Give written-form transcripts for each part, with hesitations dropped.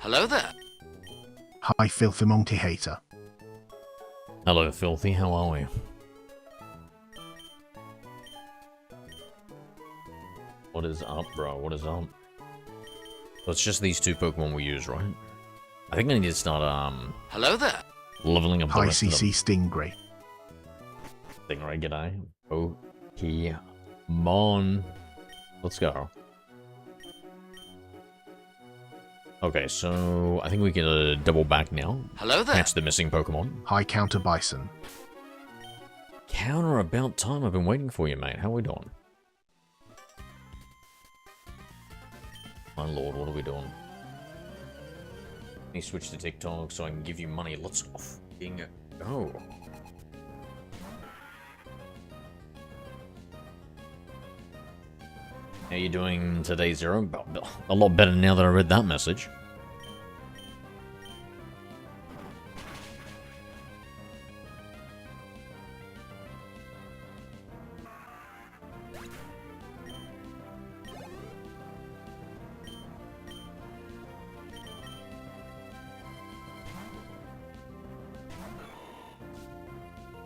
Hello there. Hi, Filthy Monkey Hater. Hello, Filthy. How are we? What is up, bro? What is up? So it's just these two Pokemon we use, right? I think I need to start, Hello there. leveling up the Hi, rest of them. CC Stingray. Stingray, g'day. Pokemon. Let's go. Okay, so I think we can double back now. Hello there. Catch the missing Pokemon. Hi, Counter Bison. Counter, about time. I've been waiting for you, mate. How are we doing? My lord, what are we doing? Let me switch to TikTok so I can give you money. Let's fucking go. How you doing today, Zero? A lot better now that I read that message.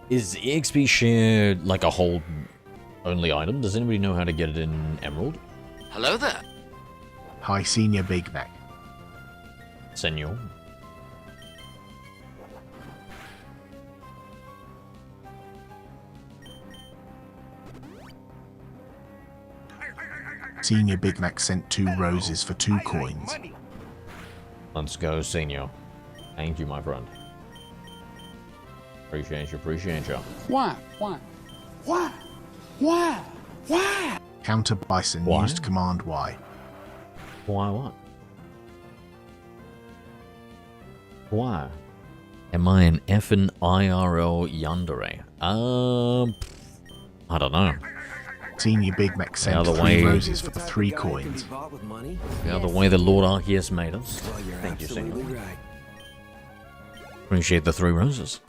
Is EXP shared like a whole only item? Does anybody know how to get it in Emerald? Hello there. Hi, Senior Big Neck. Senor. Senior Big Neck sent 2 roses for 2 coins. Let's go, Senor. Thank you, my friend. Appreciate you, appreciate you. Why? Counter Bison Why? used Command Y. Why what? Why? Am I an effing IRL yandere? I don't know. Senior Big Neck sent other 3 way- roses for 3 coins. Yeah, the way the Lord Arceus made us. Thank you, Senor. Appreciate the 3 roses.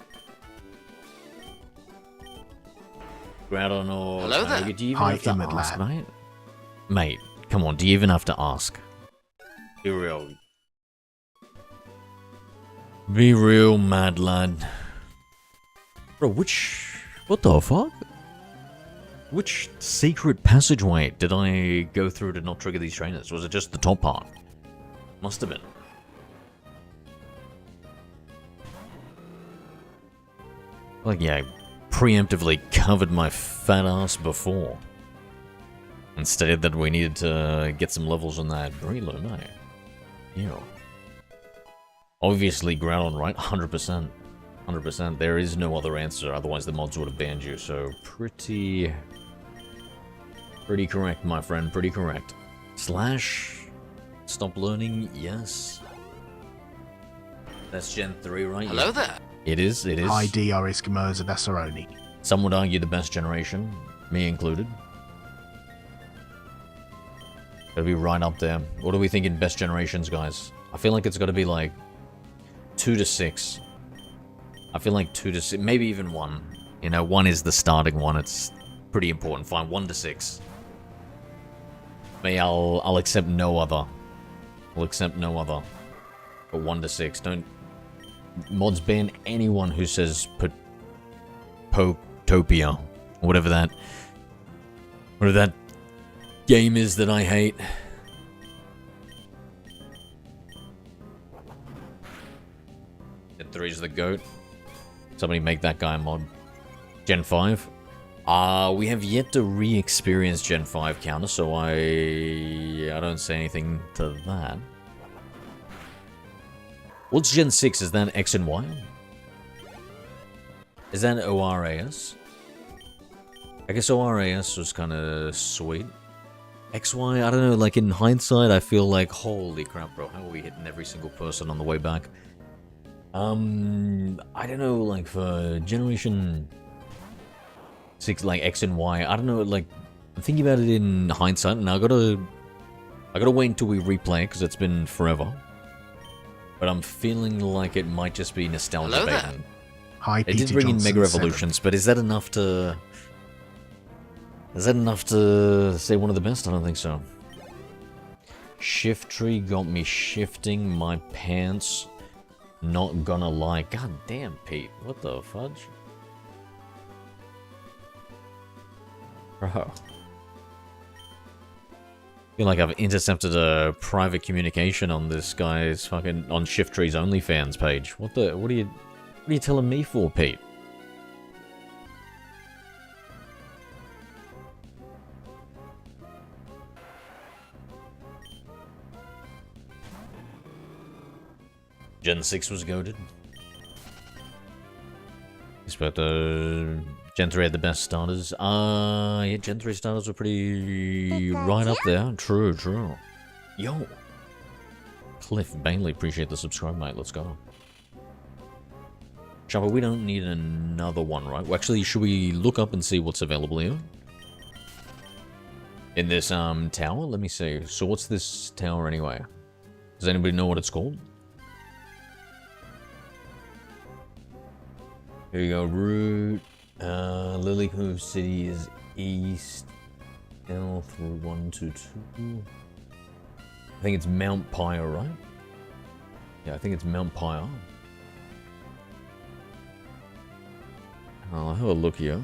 Groudon, Hello there. do you even Hi, have to Emmett ask, lad. mate? Mate, come on, do you even have to ask? Be real. Be real, mad lad. Bro, what the fuck? Which secret passageway did I go through to not trigger these trainers? Was it just the top part? Must have been. Like, yeah, I preemptively covered my fat ass before. And stated that we needed to get some levels on that Breloom, eh? Yeah. Obviously, Groudon, right? 100%. 100%. There is no other answer, otherwise the mods would have banned you, so pretty correct, my friend, pretty correct. Slash, stop learning, yes. That's Gen 3, right? Hello Yeah. there. It is. Hi, DR Iskamerza Dasaroni. Some would argue the best generation, me included. Gotta be right up there. What are we thinking best generations, guys? I feel like it's gotta be like 2 to 6. I feel like 2 to 6, maybe even 1. You know, 1 is the starting one, it's pretty important. Fine, 1 to 6. I'll accept no other. I'll accept no other. But 1 to 6, don't... Mods ban anyone who says Potopia, or whatever that game is that I hate. Gen 3 is the GOAT. Somebody make that guy a mod. Gen 5. We have yet to re-experience Gen 5 counter, so I don't say anything to that. What's Gen 6? Is that X and Y? Is that ORAS? I guess ORAS was kind of sweet. XY, I don't know, like in hindsight, I feel like, holy crap, bro, how are we hitting every single person on the way back? I don't know, like for Generation 6, like X and Y, I don't know, like, I'm thinking about it in hindsight, and I gotta wait until we replay it, because it's been forever. But I'm feeling like it might just be nostalgia Hello there. baiting. Hi, They Peter did bring in Johnson Mega 7. Evolutions, but is that enough to... Is that enough to say one of the best? I don't think so. Shift tree got me shifting my pants. Not gonna lie. God damn, Pete. What the fudge? Bro. I feel like I've intercepted a private communication on this guy's fucking on Shift Tree's OnlyFans page. What are you telling me for, Pete? Gen 6 was goated. But Gen 3 had the best starters. Yeah, Gen 3 starters were pretty right up there. True, true. Yo. Cliff Bailey, appreciate the subscribe, mate. Let's go. Chopper, we don't need another one, right? Well, actually, should we look up and see what's available here? In this tower? Let me see. So what's this tower anyway? Does anybody know what it's called? Here you go, route. Lily Cove City is east. L through 122. I think it's Mount Pyre, right? Yeah, I think it's Mount Pyre. I'll have a look here.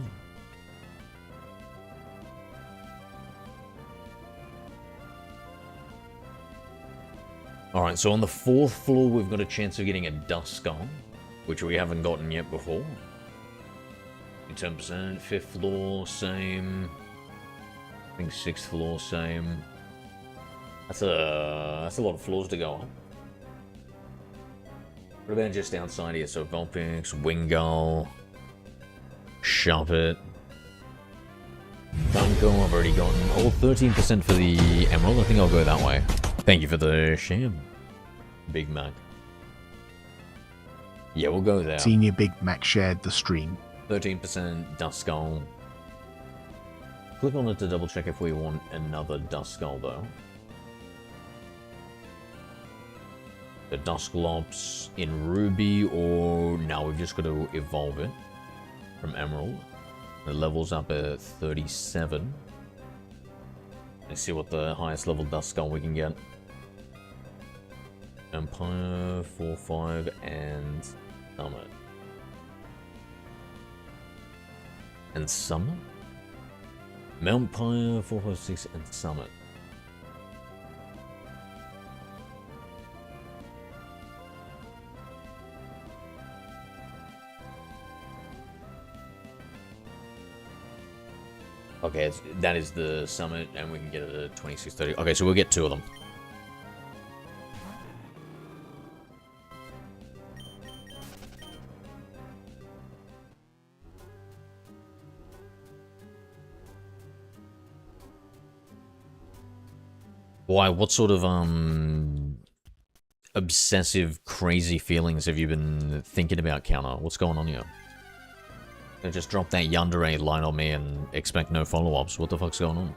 Alright, so on the 4th floor, we've got a chance of getting a Dust Skull, which we haven't gotten yet before. 10%, 5th floor, same. I think 6th floor, same. That's a lot of floors to go on. What about just outside here? So Vulpix, Wingull, Sharpit, Funko, I've already gotten all 13% for the Emerald. I think I'll go that way. Thank you for the sham, Big Mac. Yeah, we'll go there. Senior Big Mac shared the stream. 13% Dust Skull. Click on it to double check if we want another Dust Skull though. The Dusclops in Ruby, or now we've just got to evolve it from Emerald. The level's up at 37. Let's see what the highest level Dust Skull we can get. Empire, 4-5, and Summit. And Summit? Mount Pyre, 456, and Summit. Okay, that is the Summit, and we can get it at 2630. Okay, so we'll get 2 of them. Why, what sort of, obsessive, crazy feelings have you been thinking about, Counter? What's going on here? Just drop that yandere line on me and expect no follow-ups. What the fuck's going on?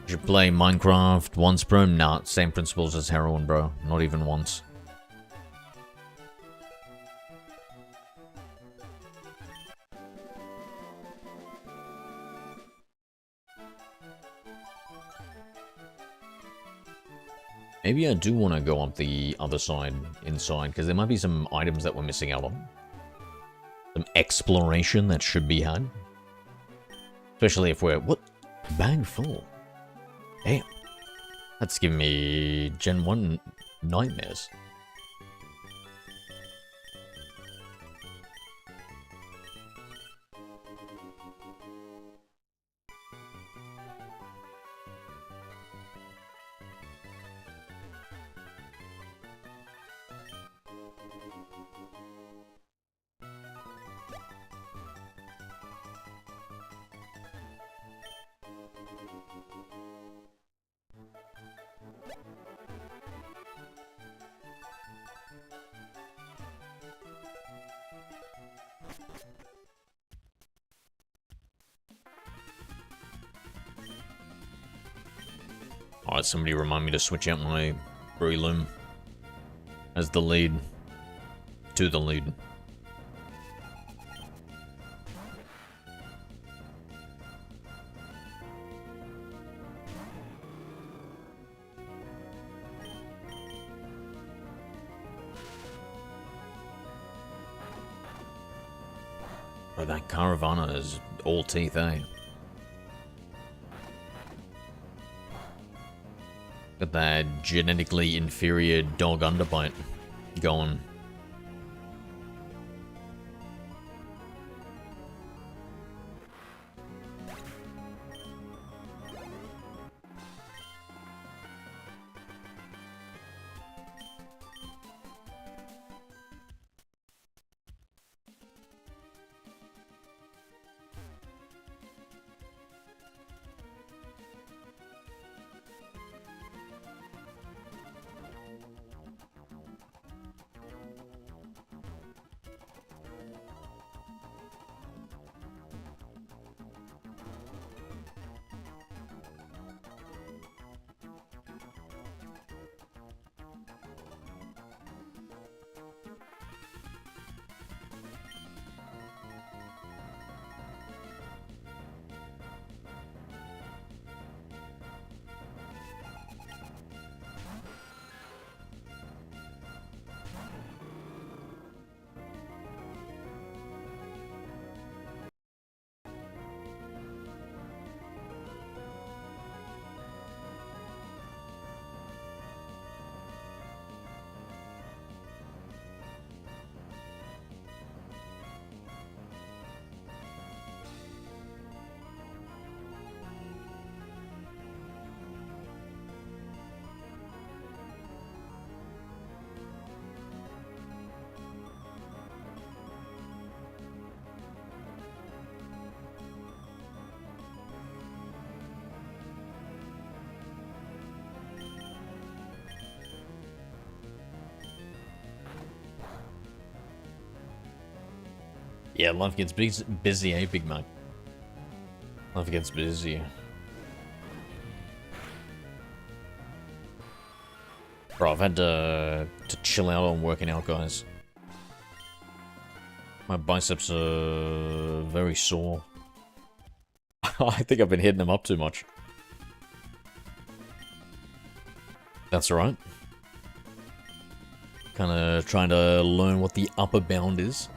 You should play Minecraft once, bro? Nah, same principles as heroin, bro. Not even once. Maybe I do want to go up the other side, inside, because there might be some items that we're missing out on. Some exploration that should be had. Especially if we're... What? Bag full. Damn. That's giving me Gen 1 nightmares. Alright, somebody remind me to switch out my Breloom as the lead. To the lead. Oh, that Caravana is all teeth, eh? Got that genetically inferior dog underbite going. Yeah, life gets busy, eh, Big Mac? Life gets busy. Bro, I've had to chill out on working out, guys. My biceps are very sore. I think I've been hitting them up too much. That's alright. Kinda trying to learn what the upper bound is.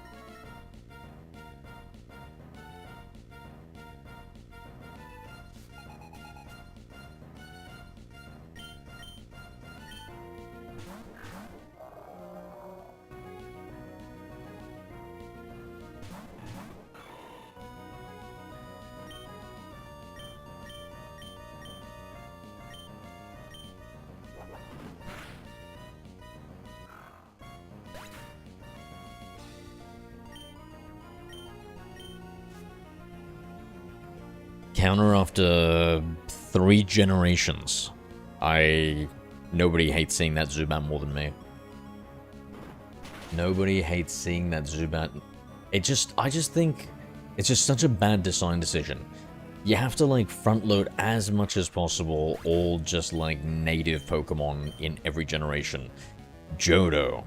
Counter after 3 generations. Nobody hates seeing that Zubat more than me. Nobody hates seeing that Zubat. I just think it's just such a bad design decision. You have to like front load as much as possible all just like native Pokemon in every generation. Johto,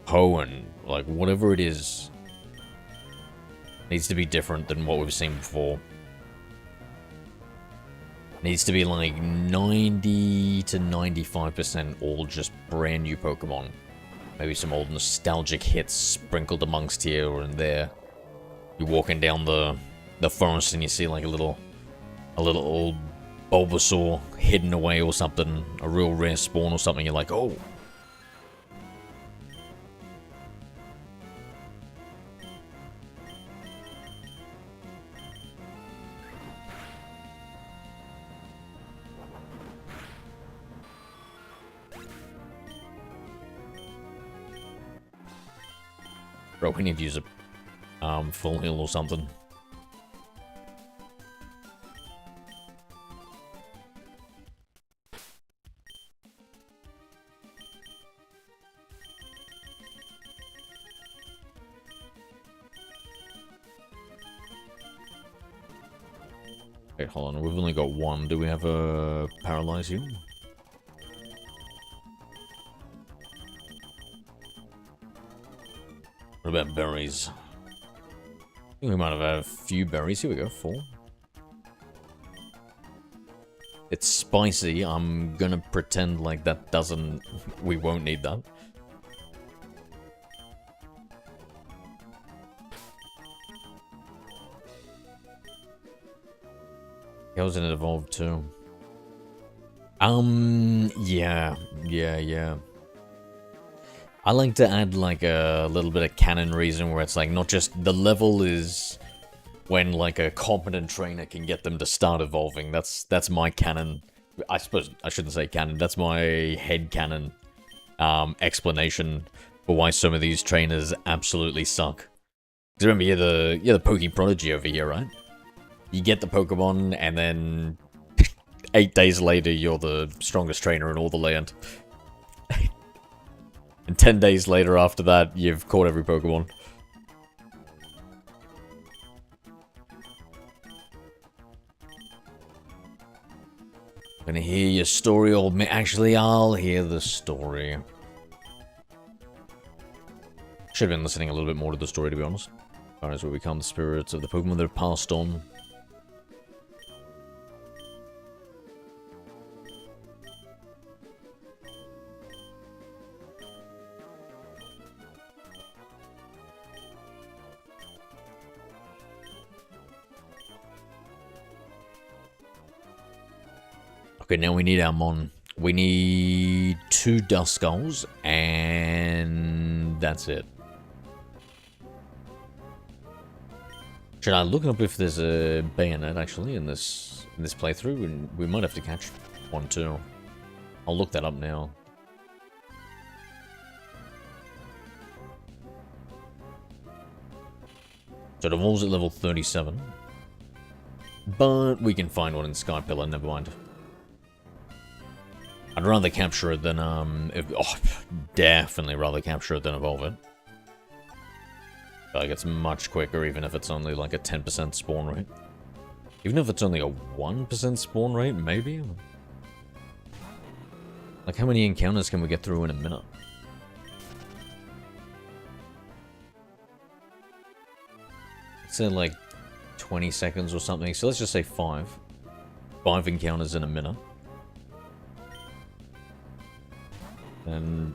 Hoenn, like whatever it is, needs to be different than what we've seen before. Needs to be like 90 to 95% all just brand new Pokemon. Maybe some old nostalgic hits sprinkled amongst here and there. You're walking down the forest and you see like a little old Bulbasaur hidden away or something, a real rare spawn or something. You're like, oh. Bro, we need to use a full heal or something. Wait, hold on. We've only got one. Do we have a paralyze heal? What about berries? I think we might have a few berries. Here we go, 4. It's spicy. I'm gonna pretend like that doesn't... We won't need that. Wasn't it evolved too? Yeah. I like to add like a little bit of canon reason where it's like not just the level is when like a competent trainer can get them to start evolving. That's my canon. I suppose I shouldn't say canon. That's my head canon explanation for why some of these trainers absolutely suck. Because remember, you're the Poke Prodigy over here, right? You get the Pokemon, and then 8 days later, you're the strongest trainer in all the land. And 10 days later after that, you've caught every Pokemon. Gonna hear your story, old man. Actually, I'll hear the story. Should have been listening a little bit more to the story, to be honest. As far as we become the spirits of the Pokemon that have passed on. Okay, now we need our Mon. We need 2 Duskulls, and that's it. Should I look up if there's a Bayonet actually in this playthrough? And we might have to catch one too. I'll look that up now. So it evolves at level 37. But we can find one in Sky Pillar, never mind. I'd rather capture it than, definitely rather capture it than evolve it. Like, it's much quicker, even if it's only like a 10% spawn rate. Even if it's only a 1% spawn rate, maybe? Like, how many encounters can we get through in a minute? Let's say like 20 seconds or something, so let's just say 5. 5 encounters in a minute. And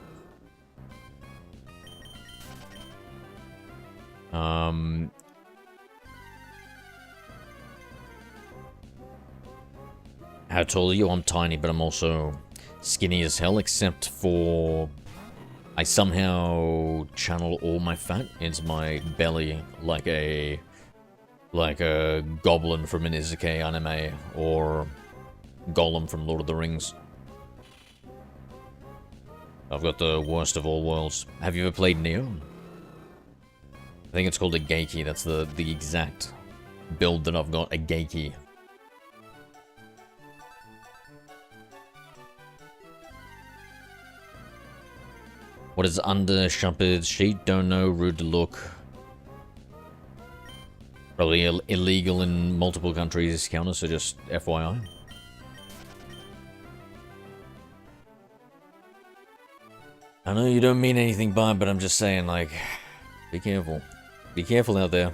how tall are you? I'm tiny, but I'm also skinny as hell, except for I somehow channel all my fat into my belly like a goblin from an Isekai anime or Golem from Lord of the Rings. I've got the worst of all worlds. Have you ever played Neo? I think it's called a Geiki. That's the exact build that I've got, a Geiki. What is under Shepherd's sheet? Don't know. Rude to look. Probably illegal in multiple countries, counter, so just FYI. I know you don't mean anything by it, but I'm just saying, like, be careful. Be careful out there.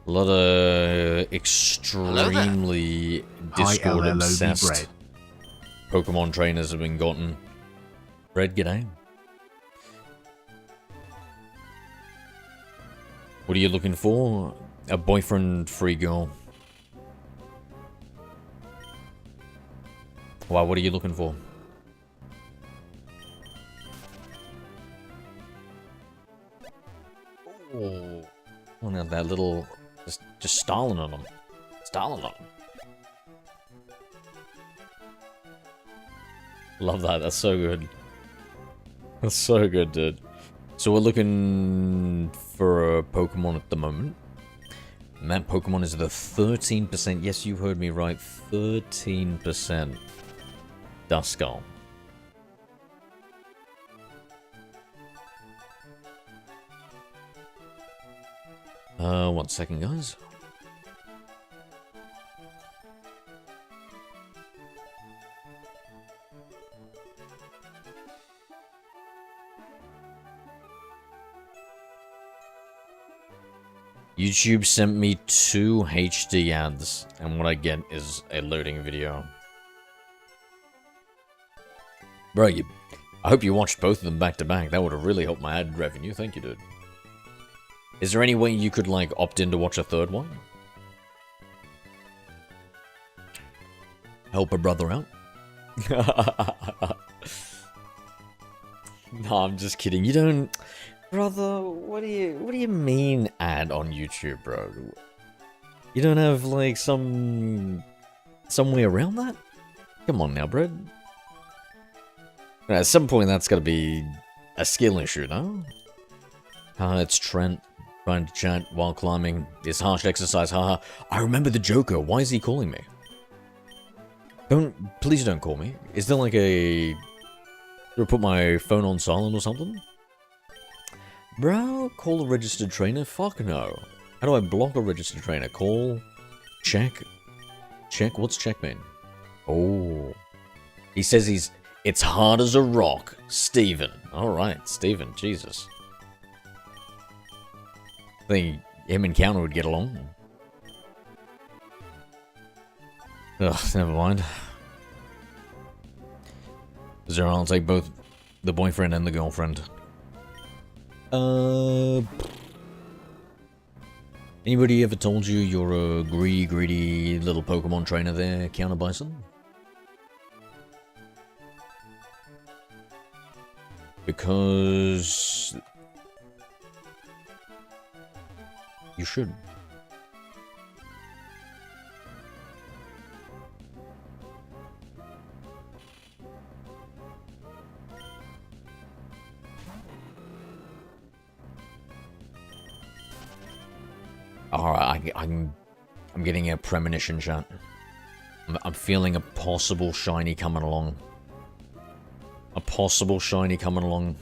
A lot of extremely Discord-obsessed Pokemon trainers have been gotten. Red, g'day. What are you looking for? A boyfriend-free girl. Why, what are you looking for? Oh, now that little... Just stalling on them. Stalling on them. Love that, that's so good. That's so good, dude. So we're looking for a Pokemon at the moment. And that Pokemon is the 13%, yes, you heard me right, 13% Duskull. 1 second, guys. YouTube sent me 2 HD ads, and what I get is a loading video. Bro, I hope you watched both of them back to back. That would have really helped my ad revenue. Thank you, dude. Is there any way you could, like, opt in to watch a third one? Help a brother out? No, I'm just kidding. You don't... Brother, what do you mean ad on YouTube, bro? You don't have, like, some way around that? Come on now, bro. At some point, that's gotta be a skill issue, no? It's Trent trying to chat while climbing. It's harsh exercise, haha. I remember the Joker. Why is he calling me? Please don't call me. Is there like a... Do I put my phone on silent or something? Bro, call a registered trainer? Fuck no. How do I block a registered trainer? Call, check, what's check mean? Oh. He says it's hard as a rock. Steven. Alright, Steven, Jesus. I think him and Counter would get along. Ugh, never mind. Zero, I'll take both the boyfriend and the girlfriend. Anybody ever told you you're a greedy little Pokemon trainer there, Counter Bison? Because... you should. Alright, I'm getting a premonition, chat. I'm feeling a possible shiny coming along. A possible shiny coming along.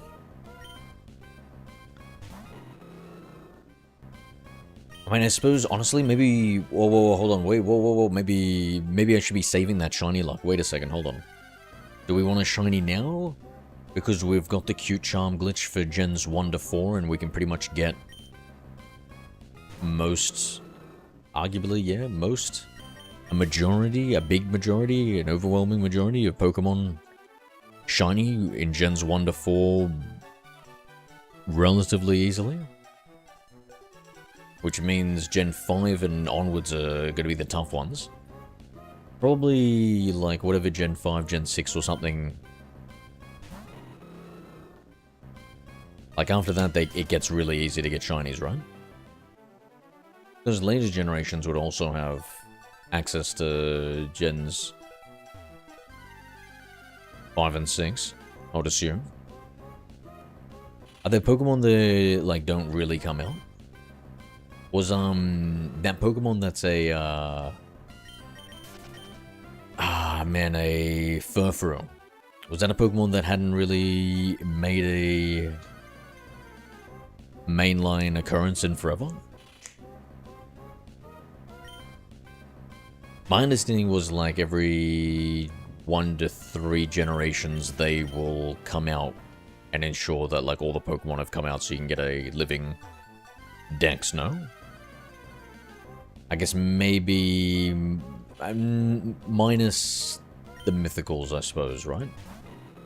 I mean, I suppose, honestly, maybe... Whoa, hold on, wait, whoa, maybe I should be saving that shiny luck. Wait a second, hold on. Do we want a shiny now? Because we've got the cute charm glitch for gens 1 to 4, and we can pretty much get... most... arguably, yeah, most... a majority, a big majority, an overwhelming majority of Pokemon shiny in gens 1 to 4 relatively easily. Which means Gen 5 and onwards are going to be the tough ones. Probably, like, whatever Gen 5, Gen 6 or something. Like, after that, it gets really easy to get shinies, right? Because later generations would also have access to Gens 5 and 6, I would assume. Are there Pokemon that, like, don't really come out? Was, that Pokemon that's a, a Furfuru. Was that a Pokemon that hadn't really made a mainline occurrence in forever? My understanding was, like, every 1 to 3 generations, they will come out and ensure that, like, all the Pokemon have come out so you can get a living Dex, no? I guess maybe... minus the mythicals, I suppose, right?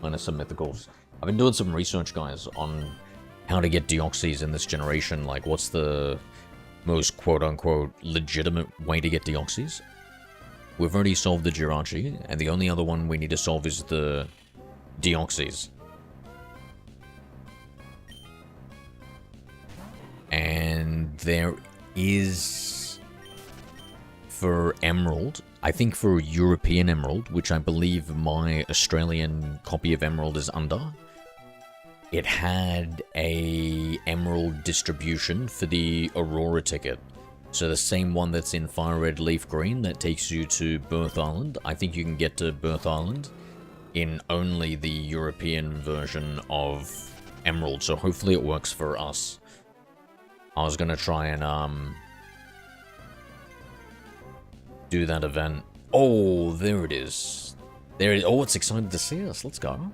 Minus some mythicals. I've been doing some research, guys, on how to get Deoxys in this generation. Like, what's the most quote-unquote legitimate way to get Deoxys? We've already solved the Jirachi, and the only other one we need to solve is the Deoxys. And there is... for Emerald, I think for European Emerald, which I believe my Australian copy of Emerald is under, it had a Emerald distribution for the Aurora ticket. So the same one that's in Fire Red Leaf Green that takes you to Birth Island. I think you can get to Birth Island in only the European version of Emerald, so hopefully it works for us. I was gonna try and, do that event. Oh, there it is. There it is. Oh, it's excited to see us. Let's go.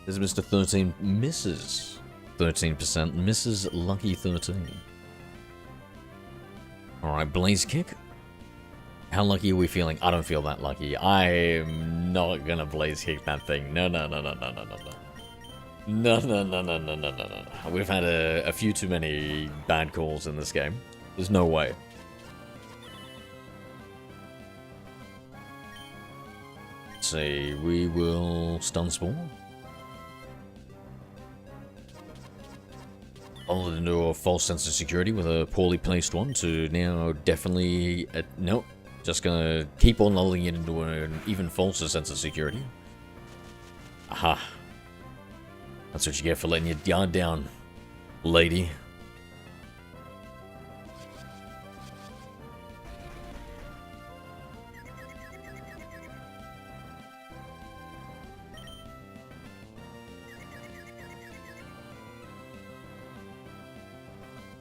There's Mr. 13 misses. 13% misses Lucky 13. Alright, Blaze Kick. How lucky are we feeling? I don't feel that lucky. I'm not gonna Blaze Kick that thing. No. No, no, no, no, no, no, no, no. We've had a few too many bad calls in this game. There's no way. Let's see, we will stun spawn. Followed into a false sense of security with a poorly placed one to now definitely... nope. Just gonna keep on lulling it into an even falser sense of security. Aha. That's what you get for letting your guard down, lady.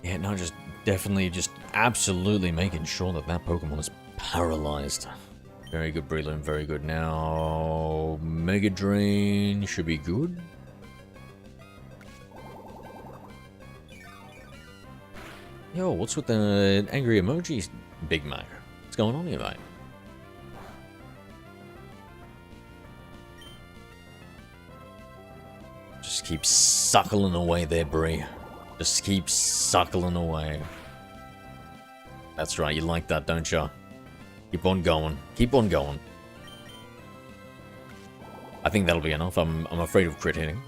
Yeah, no, just definitely, just absolutely making sure that that Pokemon is paralyzed. Very good, Breloom, very good. Now, Mega Drain should be good. Yo, what's with the angry emojis, Big Mac? What's going on here, mate? Just keep suckling away there, Bree. Just keep suckling away. That's right, you like that, don't you? Keep on going. Keep on going. I think that'll be enough. I'm afraid of crit hitting.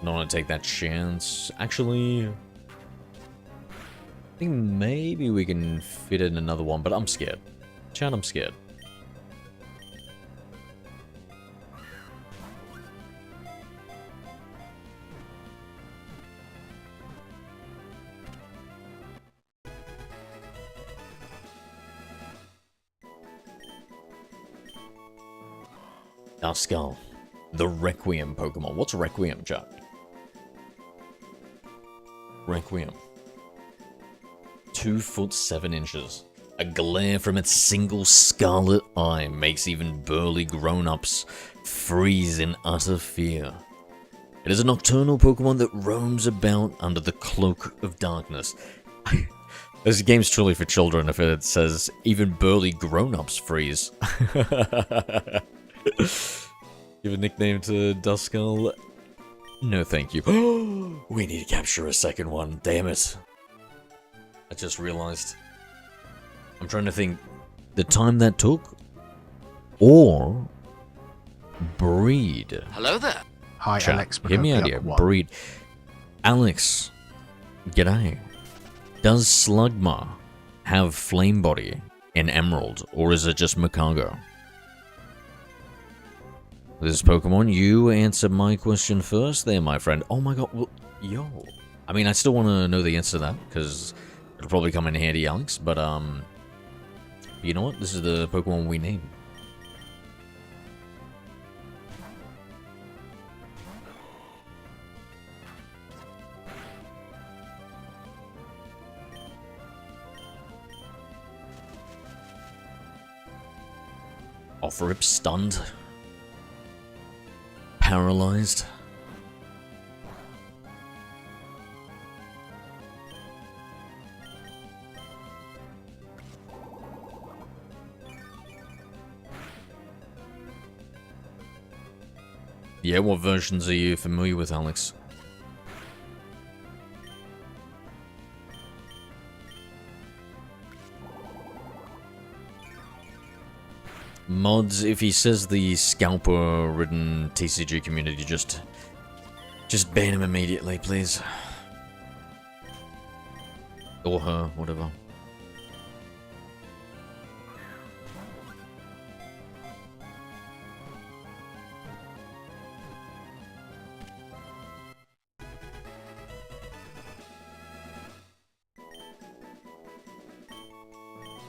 Don't want to take that chance. Actually, I think maybe we can fit in another one, but I'm scared. Chan, I'm scared. Duskull, the Requiem Pokemon. What's Requiem, Chuck? Requiem. 2 foot 7 inches. A glare from its single scarlet eye makes even burly grown-ups freeze in utter fear. It is a nocturnal Pokemon that roams about under the cloak of darkness. This game's truly for children if it says even burly grown-ups freeze. Give a nickname to Duskull? No, thank you. We need to capture a second one. Damn it. I just realized. I'm trying to think the time that took, or breed. Hello there. Hi, Chat, Alex. hear me out here. Breed. Alex, g'day. Does Slugma have Flame Body in Emerald, or is it just Makago? This Pokemon, you answer my question first there, my friend. Oh my god, well, yo. I mean, I still want to know the answer to that, because it'll probably come in handy, Alex, but, you know what? This is the Pokemon we named. Off-rip, stunned. Paralyzed. Yeah, what versions are you familiar with, Alex? Mods, if he says the scalper-ridden TCG community, just ban him immediately, please. Or her, whatever.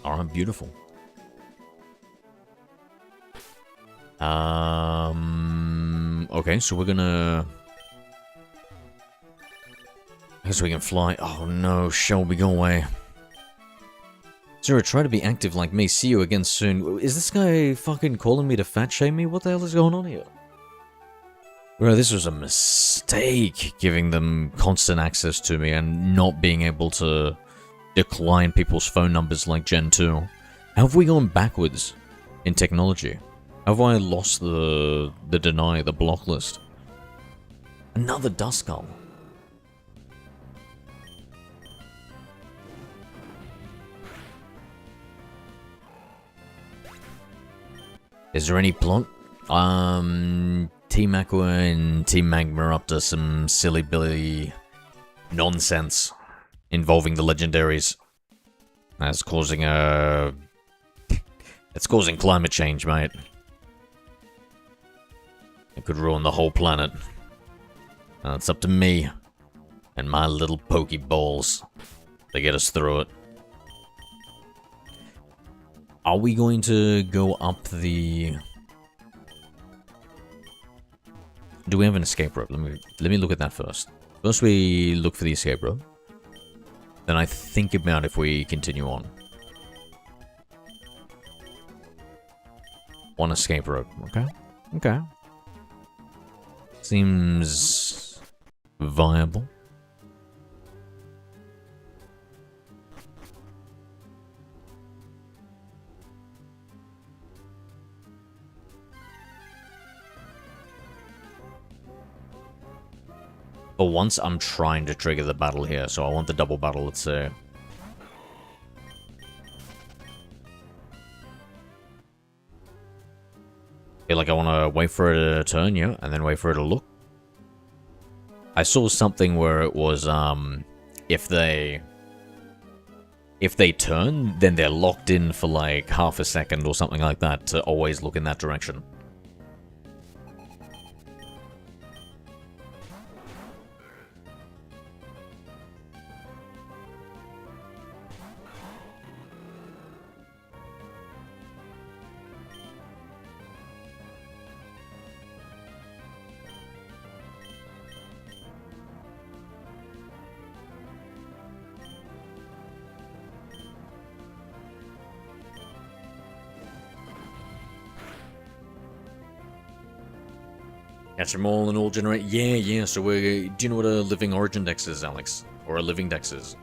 Alright, beautiful. Okay, so we're gonna... I guess we can fly. Oh no, Shelby, go away. Zero, try to be active like me. See you again soon. Is this guy fucking calling me to fat shame me? What the hell is going on here? Bro, this was a mistake, giving them constant access to me and not being able to decline people's phone numbers like Gen 2. How have we gone backwards in technology? Have I lost the deny, the block list? Another Duskull. Is there any plot? Team Aqua and Team Magma are up to some silly billy nonsense involving the legendaries. That's causing it's causing climate change, mate. It could ruin the whole planet. It's up to me and my little Pokeballs to get us through it. Are we going to go up the... Do we have an escape rope? Let me look at that first. First we look for the escape rope. Then I think about if we continue on. One escape rope, okay? Okay. Seems viable. But once I'm trying to trigger the battle here, so I want the double battle, let's say. Feel like I want to wait for it to turn, yeah, and then wait for it to look. I saw something where it was, if they turn, then they're locked in for like half a second or something like that to always look in that direction. Catch them all and all generate. Yeah. So we're. Do you know what a living OriginDex is, Alex? Or a living dex is?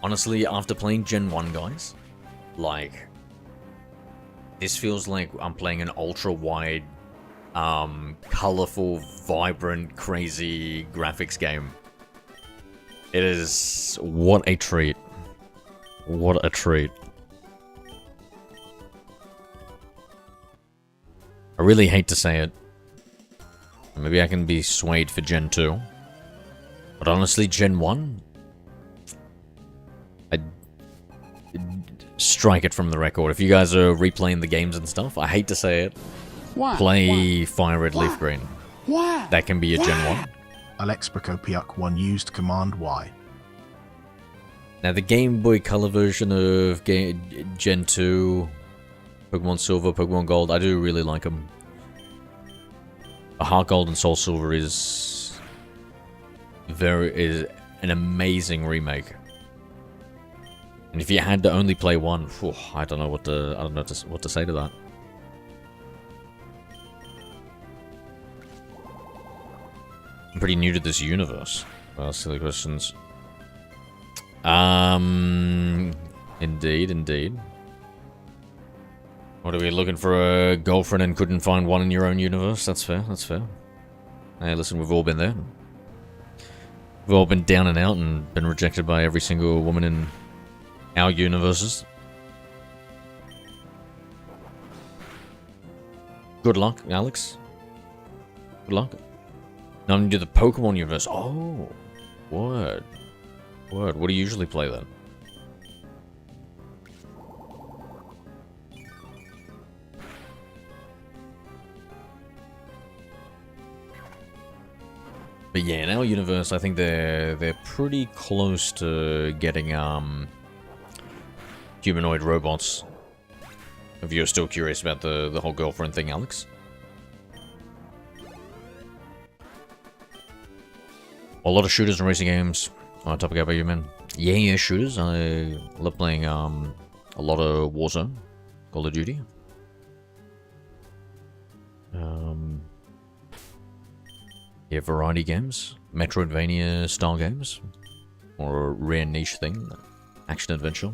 Honestly, after playing Gen 1, guys, like, this feels like I'm playing an ultra-wide, colorful, vibrant, crazy graphics game. It is... what a treat. What a treat. I really hate to say it. Maybe I can be swayed for Gen 2. But honestly, Gen 1... I'd strike it from the record. If you guys are replaying the games and stuff, I hate to say it. Play Fire Red Leaf Green. That can be a Gen 1. Alexpicopiuc 1 used Command Y. Now, the Game Boy Color version of Gen 2, Pokemon Silver, Pokemon Gold, I do really like them. Heart Gold and Soul Silver is an amazing remake. And if you had to only play one, whew, I don't know what to say to that. I'm pretty new to this universe. Well, silly questions. Indeed. What are we looking for? A girlfriend and couldn't find one in your own universe? That's fair. Hey, listen, we've all been there. We've all been down and out and been rejected by every single woman in our universes. Good luck, Alex. Good luck. Not into the Pokemon universe. Oh, word. What do you usually play then? But yeah, in our universe, I think they're pretty close to getting humanoid robots. If you're still curious about the whole girlfriend thing, Alex. A lot of shooters and racing games. Topic about you, man. Yeah, shooters. I love playing a lot of Warzone, Call of Duty. Yeah, variety games, Metroidvania style games, or a rare niche thing, action adventure.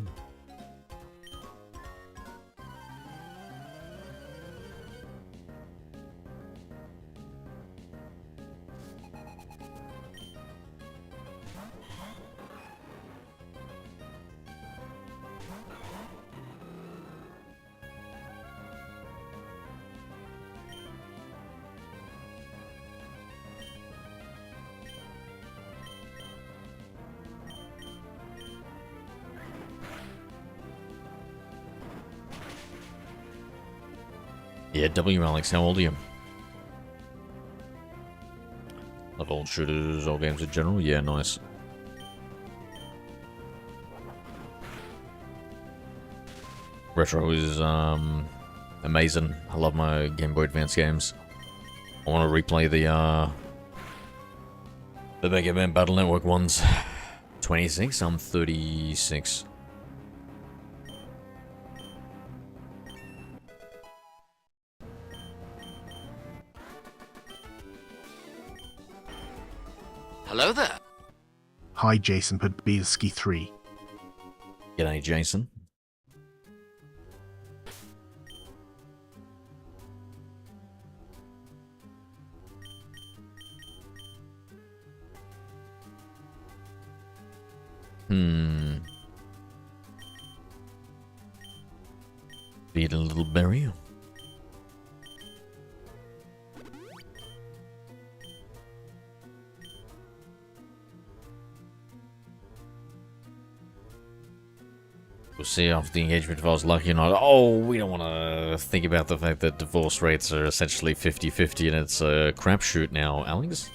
Yeah, W Alex, how old are you? Love old shooters, old games in general? Yeah, nice. Retro is amazing. I love my Game Boy Advance games. I want to replay the Mega Man Battle Network ones. 26? I'm 36. Hello there. Hi, Jason Podbielski 3. G'day, Jason. Feed a little berry. We'll see after the engagement if I was lucky or not. Oh, we don't want to think about the fact that divorce rates are essentially 50-50 and it's a crapshoot now, Alex.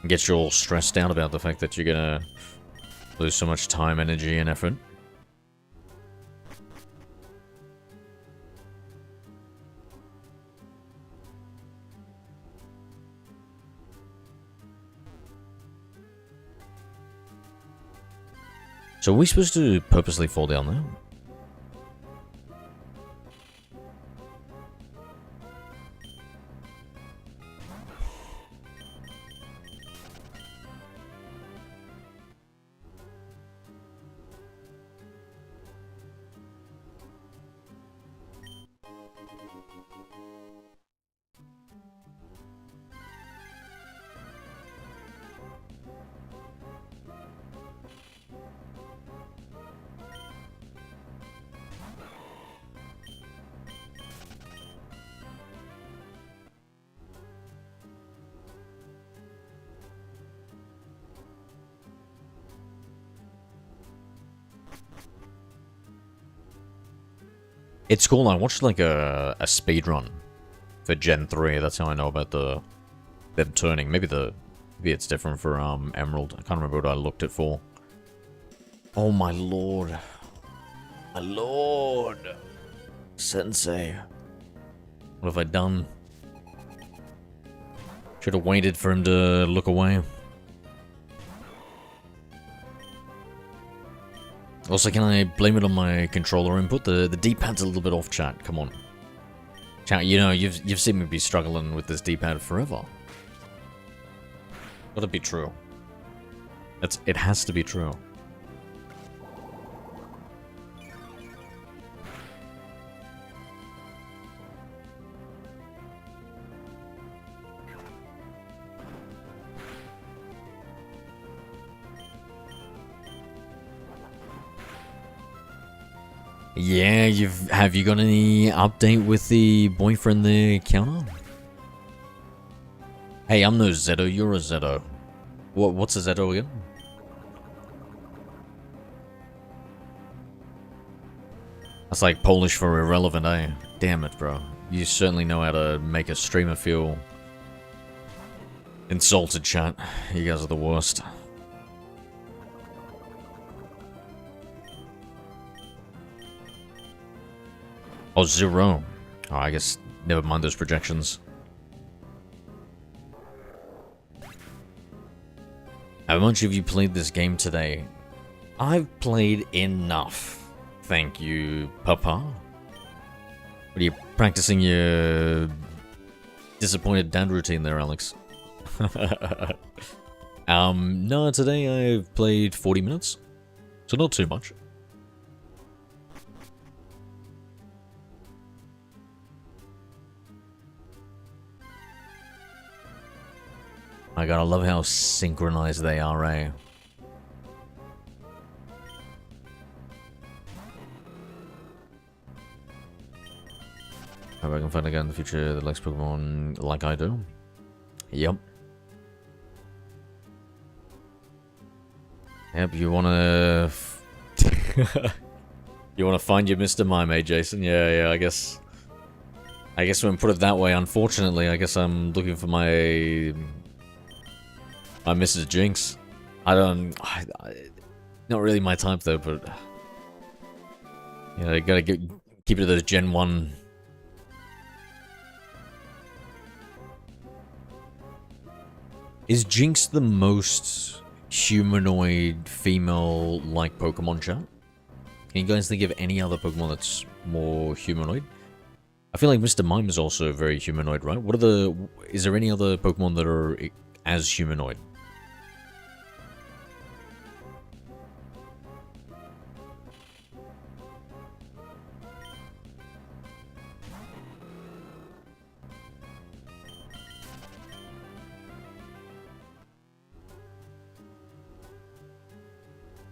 Get you all stressed out about the fact that you're gonna lose so much time, energy, and effort. So are we supposed to purposely fall down there? It's cool. I watched like a speed run for Gen 3. That's how I know about them turning. Maybe it's different for Emerald. I can't remember what I looked it for. Oh my lord. My lord. Sensei. What have I done? Should have waited for him to look away. Also, can I blame it on my controller input? The D-pad's a little bit off, chat. Come on. Chat, you know, you've seen me be struggling with this D-pad forever. Let it be true. It has to be true. Yeah, have you got any update with the boyfriend there, Counter? Hey, I'm no Zeto, you're a Zeto. What's a Zeto again? That's like Polish for irrelevant, eh? Damn it, bro. You certainly know how to make a streamer feel insulted, chat. You guys are the worst. Oh, 0. Oh, I guess never mind those projections. How much have you played this game today? I've played enough. Thank you, Papa. What are you practicing your disappointed dad routine there, Alex? No, today I've played 40 minutes. So not too much. I gotta love how synchronized they are, eh? Hope I can find a guy in the future that likes Pokemon like I do. Yep. Yep, you wanna... you wanna find your Mr. Mime, eh, Jason? Yeah, I guess... I guess when put it that way, unfortunately, I guess I'm looking for my Mrs. Jinx. Not really my type though, but yeah, I gotta keep it to those Gen 1. Is Jinx the most humanoid female-like Pokemon, chat? Can you guys think of any other Pokemon that's more humanoid? I feel like Mr. Mime is also very humanoid, right? Is there any other Pokemon that are as humanoid?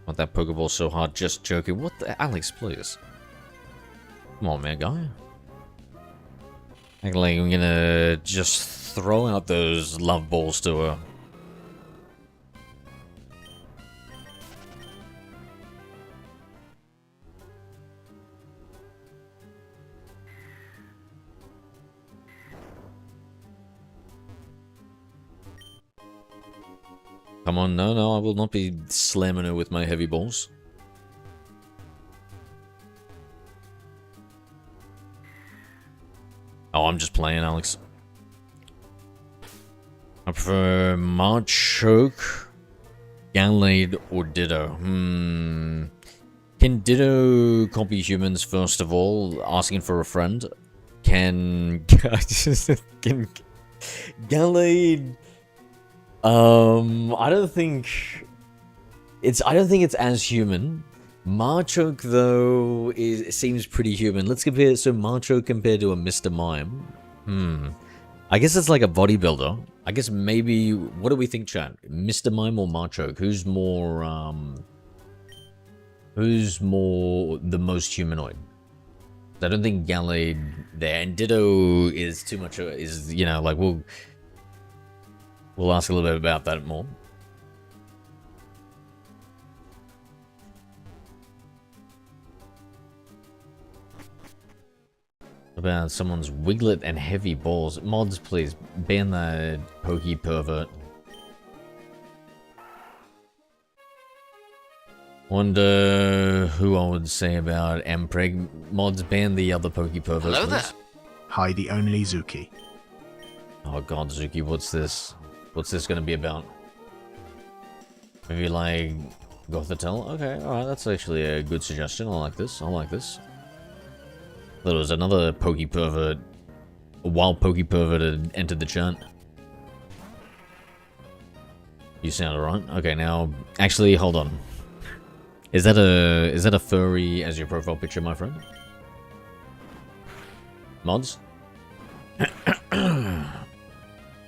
Want that Pokeball so hard, just joking. What the Alex, please. Come on, man, guy. Act like I'm gonna just throw out those love balls to her. Come on, no, I will not be slamming her with my heavy balls. Oh, I'm just playing, Alex. I prefer Machoke, Gallade, or Ditto. Can Ditto copy humans, first of all? Asking for a friend. Can Gallade... I don't think it's as human. Machoke though seems pretty human. Let's compare. So Machoke compared to a Mr. Mime. I guess it's like a bodybuilder. I guess maybe. What do we think, chat? Mr. Mime or Machoke? Who's more the most humanoid? I don't think Gallade there, and Ditto is too much. Like We'll ask a little bit about that more. About someone's Wiglet and heavy balls. Mods, please ban that pokey pervert. Wonder who I would say about Mpreg. Mods, ban the other pokey pervert. Hello please. there. Hi, the only Zuki. Oh god, Zuki, what's this? What's this gonna be about? Maybe like Gothitelle? Okay, alright, that's actually a good suggestion. I like this. I like this. There was another pokey pervert, a wild pokey pervert had entered the chat. You sound alright. Okay, now actually hold on. Is that a furry as your profile picture, my friend? Mods?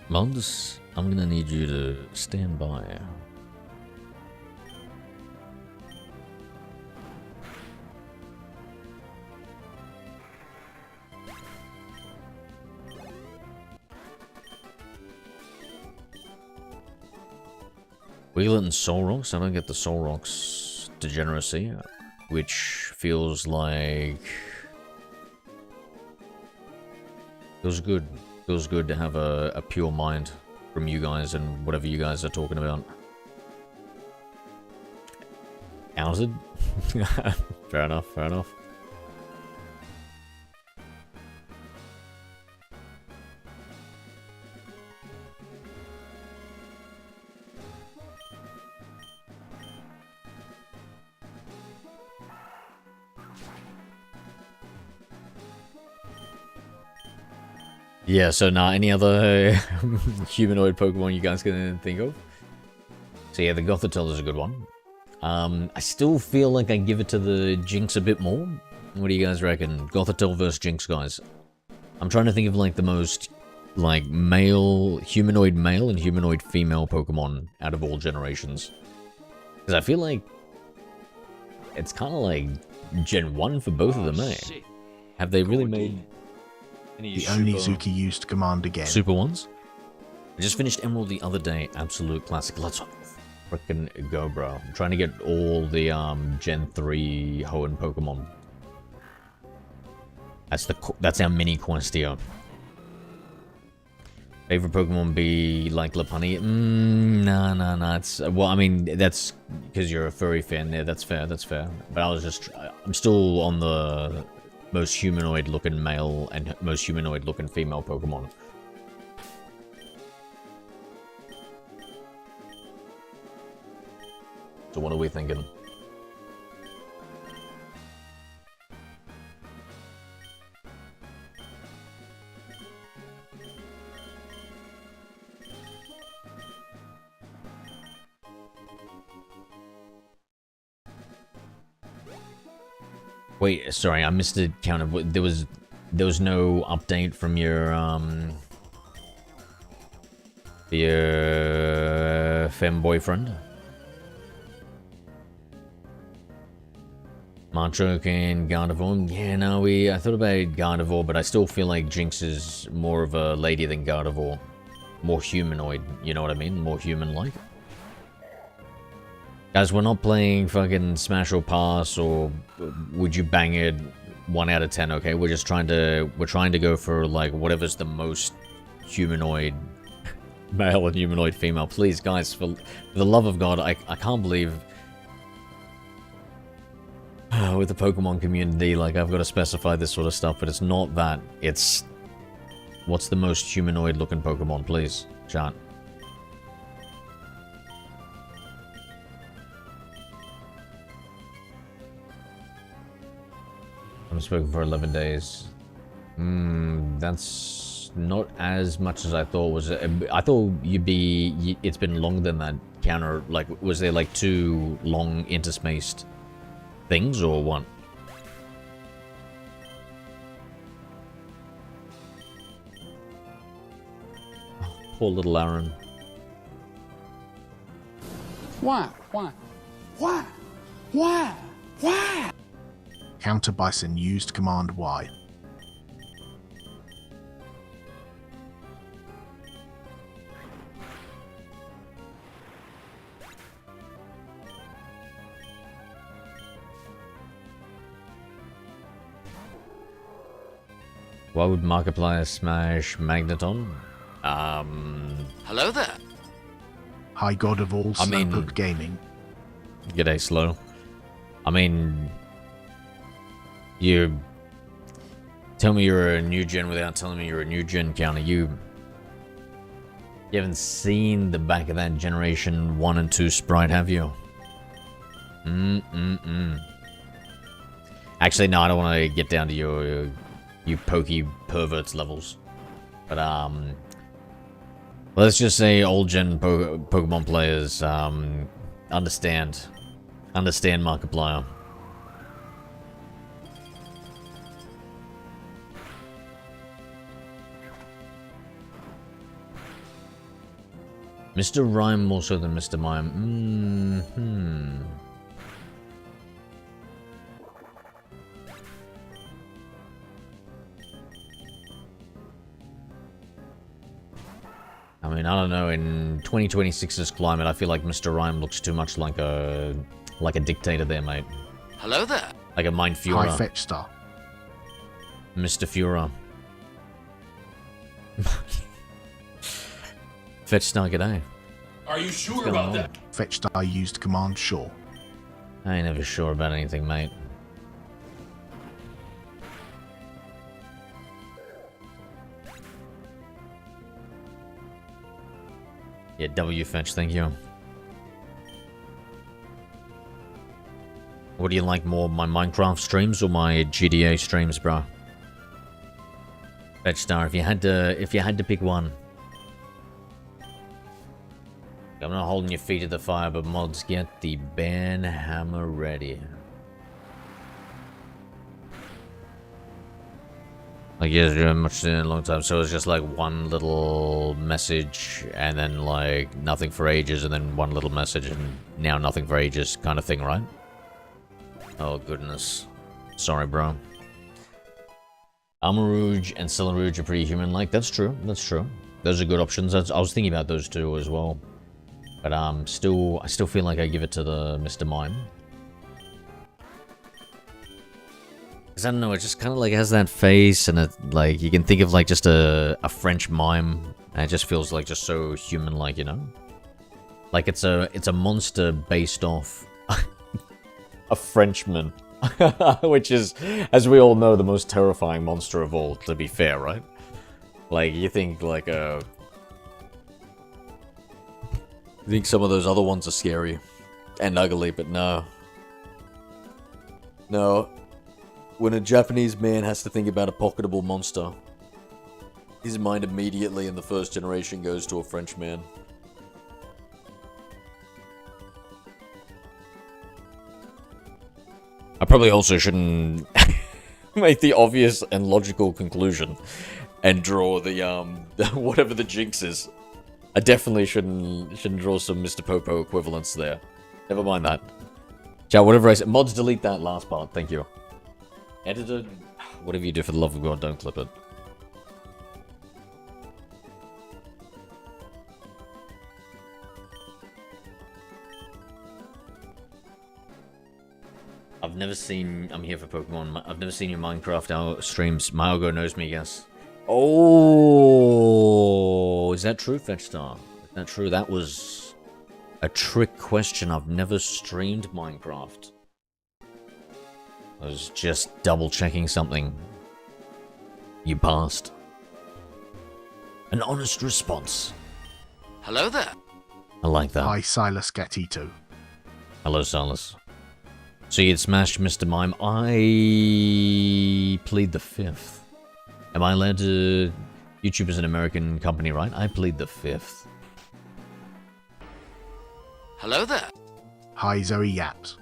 Mods? I'm gonna need you to stand by. Wheeler and Soul Rocks? I don't get the Soul Rocks degeneracy, which feels like... Feels good. Feels good to have a pure mind from you guys and whatever you guys are talking about. Outed? Fair enough, fair enough. Yeah, so any other humanoid Pokemon you guys can think of? So yeah, the Gothitelle is a good one. I still feel like I give it to the Jinx a bit more. What do you guys reckon? Gothitelle versus Jinx, guys. I'm trying to think of like the most like humanoid male and humanoid female Pokemon out of all generations. Because I feel like it's kind of like Gen 1 for both of them, eh? Have they really made... The only Zuki used command again. Super ones? I just finished Emerald the other day. Absolute classic. Let's frickin' go, bro. I'm trying to get all the Gen 3 Hoenn Pokemon. That's our mini quest here. Favorite Pokemon be like Lopunny? Nah. It's well, I mean that's because you're a furry fan. Yeah, that's fair. But I'm still on the most humanoid-looking male and most humanoid-looking female Pokemon. So what are we thinking? Wait, sorry, I missed the count of there was no update from your femme boyfriend. Machoke and Gardevoir. Yeah, no, I thought about Gardevoir, but I still feel like Jinx is more of a lady than Gardevoir. More humanoid, you know what I mean? More human-like. Guys, we're not playing fucking Smash or Pass or Would You Bang It 1 out of 10, okay? We're trying to go for like whatever's the most humanoid male and humanoid female. Please, guys, for the love of God, I can't believe with the Pokemon community, like, I've got to specify this sort of stuff, but it's not that. It's what's the most humanoid looking Pokemon, please, chat. I'm spoken for 11 days. That's not as much as I thought. I thought it's been longer than that counter. Like, was there like 2 long interspaced things or what? Oh, poor little Aaron. Why? Counter Bison used Command Y. Why would Markiplier smash Magneton? Hello there. High God of all, Slowpoke Gaming. G'day, Slow. I mean, you tell me you're a new gen without telling me you're a new gen counter. You haven't seen the back of that Generation 1 and 2 sprite, have you? Actually, no, I don't want to get down to you pokey perverts levels. But, let's just say old gen Pokemon players, understand Markiplier. Mr. Rhyme more so than Mr. Mime. I mean, I don't know, in 2026's climate, I feel like Mr. Rhyme looks too much like a dictator there, mate. Hello there. Like a Mind Fura. High Fetch Star. Mr. Fura. Fetch Star, g'day. Are you sure about that? Fetch Star used Command Sure. I ain't never sure about anything, mate. Yeah, W Fetch, thank you. What do you like more, my Minecraft streams or my GTA streams, bro? Fetch Star, if you had to pick one. I'm not holding your feet to the fire, but mods, get the ban hammer ready. Like, yeah, very much in a long time, so it's just like one little message, and then like nothing for ages, and then one little message, and now nothing for ages kind of thing, right? Oh, goodness. Sorry, bro. Armarouge and Celerouge are pretty human-like. That's true, that's true. Those are good options. I was thinking about those two as well. But I still feel like I give it to the Mr. Mime. Cause I don't know, it just kind of like has that face, and it like you can think of like just a French mime, and it just feels like just so human-like, you know? Like it's a monster based off a Frenchman, which is, as we all know, the most terrifying monster of all. To be fair, right? Like you think like you think some of those other ones are scary and ugly, but no. No. When a Japanese man has to think about a pocketable monster, his mind immediately in the first generation goes to a French man. I probably also shouldn't make the obvious and logical conclusion and draw the whatever the jinx is. I definitely shouldn't draw some Mr. Popo equivalents there. Never mind that. Chat, whatever I said. Mods, delete that last part. Thank you. Editor, whatever you do, for the love of God, don't clip it. I've never seen... I'm here for Pokemon. I've never seen your Minecraft streams. Myogo knows me, yes. Oh, is that true, Fetchstar? Is that true? That was a trick question. I've never streamed Minecraft. I was just double-checking something. You passed. An honest response. Hello there. I like that. Hi, Silas Gatito. Hello, Silas. So you'd smashed Mr. Mime. I plead the fifth. Am I allowed to... YouTube is an American company, right? I plead the fifth. Hello there. Hi, Zoe Yat.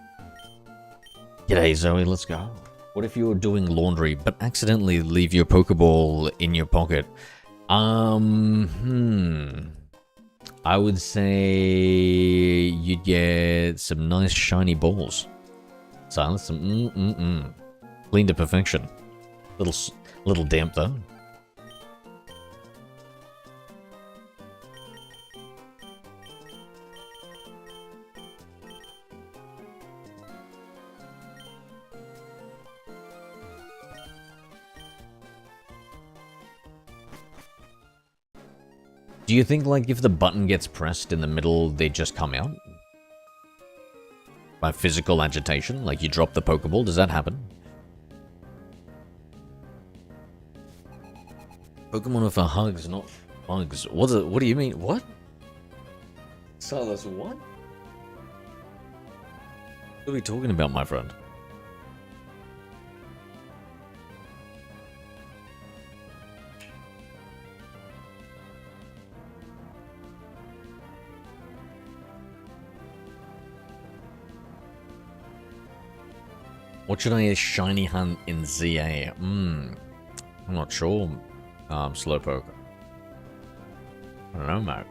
G'day, Zoe, let's go. What if you were doing laundry, but accidentally leave your Pokeball in your pocket? I would say you'd get some nice shiny balls. Silas, some clean to perfection. Little damp though. Do you think, like, if the button gets pressed in the middle, they just come out? By physical agitation? Like, you drop the Pokeball? Does that happen? Pokemon are for hugs, not bugs. What do you mean? What? Silas, what? What are we talking about, my friend? What should I shiny hunt in ZA? I'm not sure. Slowpoke. I don't know, mate.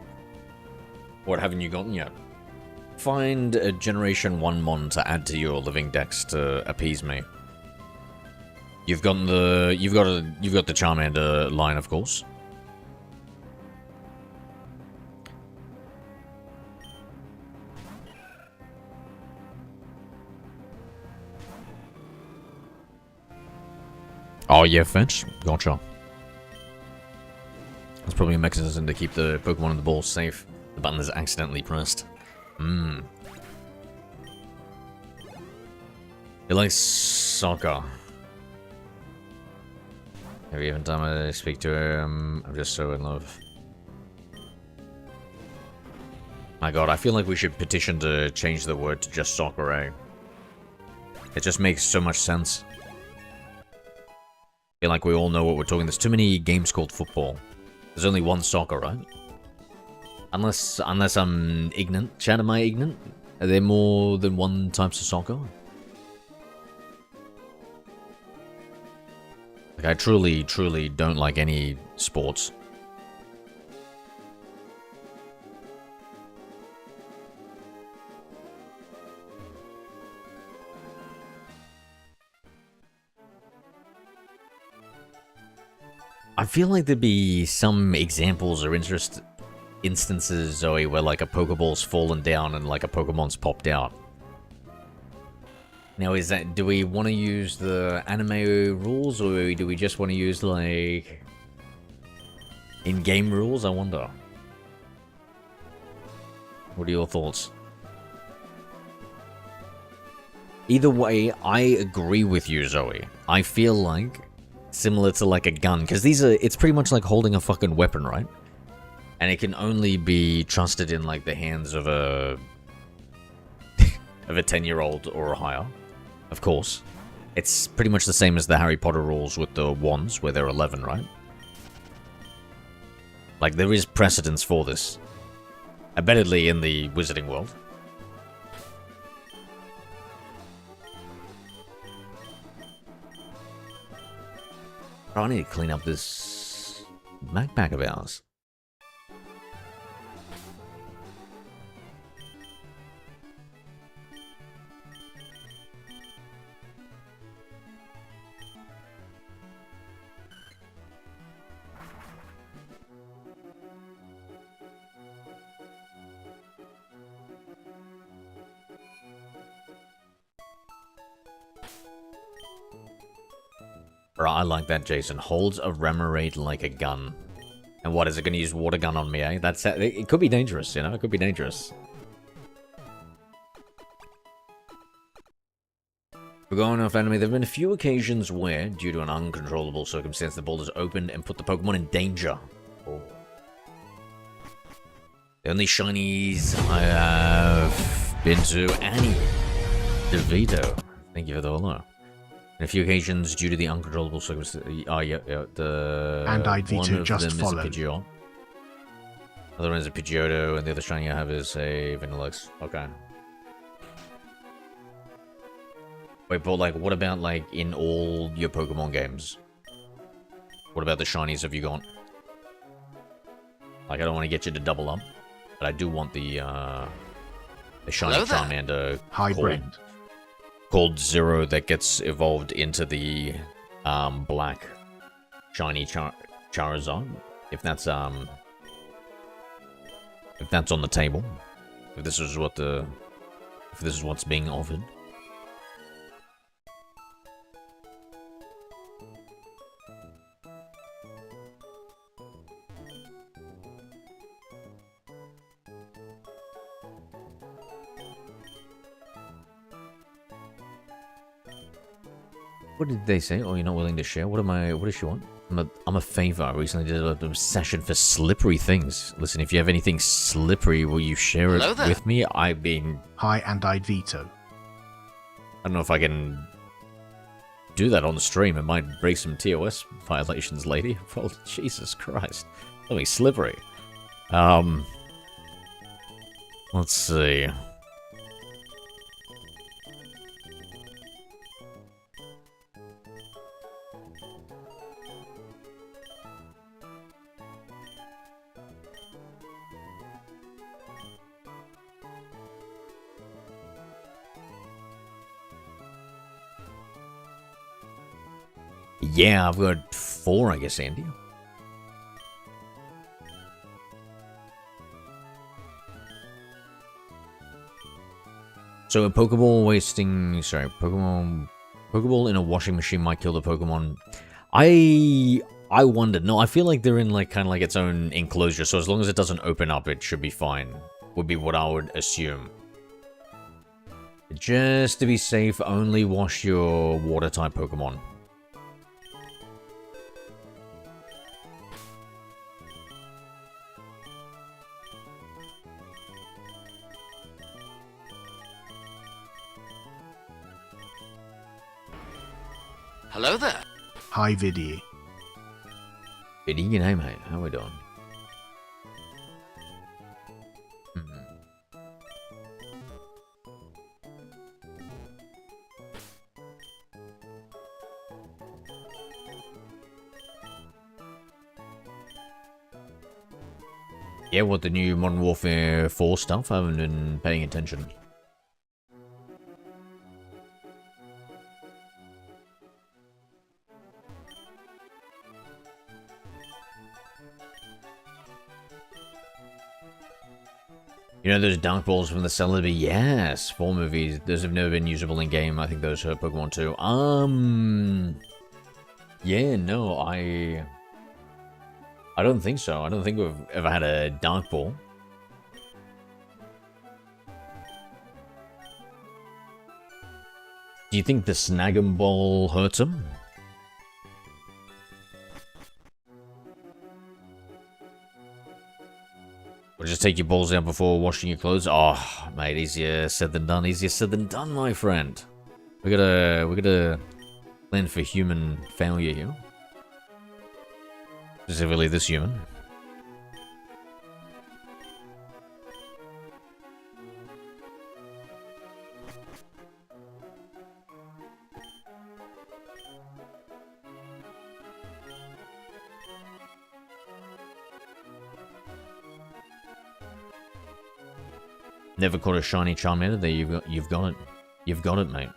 What haven't you gotten yet? Find a Generation 1 Mon to add to your living dex to appease me. You've got the Charmander line, of course. Oh yeah, Fetch. Gotcha. That's probably a mechanism to keep the Pokemon and the ball safe. The button is accidentally pressed. You like soccer? Every even time I speak to him, I'm just so in love. My god, I feel like we should petition to change the word to just soccer, eh? It just makes so much sense. I feel like we all know what we're talking. There's too many games called football. There's only one soccer, right? Unless I'm ignorant. Chat, am I ignorant? Are there more than one types of soccer? Like, I truly don't like any sports. I feel like there'd be some examples or instances, Zoe, where like a Pokeball's fallen down and like a Pokemon's popped out. Now, is that, do we want to use the anime rules, or do we just want to use, like, in-game rules? I wonder. What are your thoughts? Either way, I agree with you, Zoe. I feel like, similar to, like, a gun, because it's pretty much like holding a fucking weapon, right? And it can only be trusted in, like, the hands of a 10-year-old or higher. Of course. It's pretty much the same as the Harry Potter rules with the wands, where they're 11, right? Like, there is precedence for this. Admittedly in the wizarding world. Oh, I need to clean up this backpack of ours. Bro, I like that, Jason. Holds a Remoraid like a gun. And what, is it going to use water gun on me, eh? That's it could be dangerous, you know? It could be dangerous. We're going off anime. There have been a few occasions where, due to an uncontrollable circumstance, the boulders opened and put the Pokemon in danger. Oh. The only shinies I have been to, Annie DeVito. Thank you for the hello. On a few occasions, due to the uncontrollable circumstances, the And one Vito of just them followed. is a Pidgeot. Other one is a Pidgeotto, and the other shiny I have is a Vanillix. Okay. Wait, but like, what about like in all your Pokemon games? What about the shinies have you got? Like, I don't want to get you to double up, but I do want the shiny Hello there. Charmander Hybrid. called Zero that gets evolved into the black shiny Charizard. If that's on the table, if this is what's being offered. What did they say? Oh, you're not willing to share? What does she want? I'm a favor. I recently did a session for slippery things. Listen, if you have anything slippery, will you share it with me? I mean... Hi, and I Vito. I don't know if I can do that on the stream. It might break some TOS violations, lady. Well, Jesus Christ. Something slippery. Let's see. Yeah, I've got 4, I guess, Andy. So a Pokeball Pokeball in a washing machine might kill the Pokemon. I wonder. No, I feel like they're in like kind of like its own enclosure, so as long as it doesn't open up, it should be fine. Would be what I would assume. Just to be safe, only wash your water-type Pokemon. Hello there. Hi, Vidi. Good evening, hey mate. How we doing? Yeah, what, the new Modern Warfare 4 stuff? I haven't been paying attention. You know those Dark Balls from the Celebi? Yes, 4 movies. Those have never been usable in game. I think those are Pokemon too. Yeah, no, I don't think so. I don't think we've ever had a Dark Ball. Do you think the Snag'em Ball hurts him? Or just take your balls out before washing your clothes? Oh, mate, easier said than done. Easier said than done, my friend. We gotta plan for human failure here. Specifically this human. Never caught a shiny Charmander. There you've got it. You've got it, mate.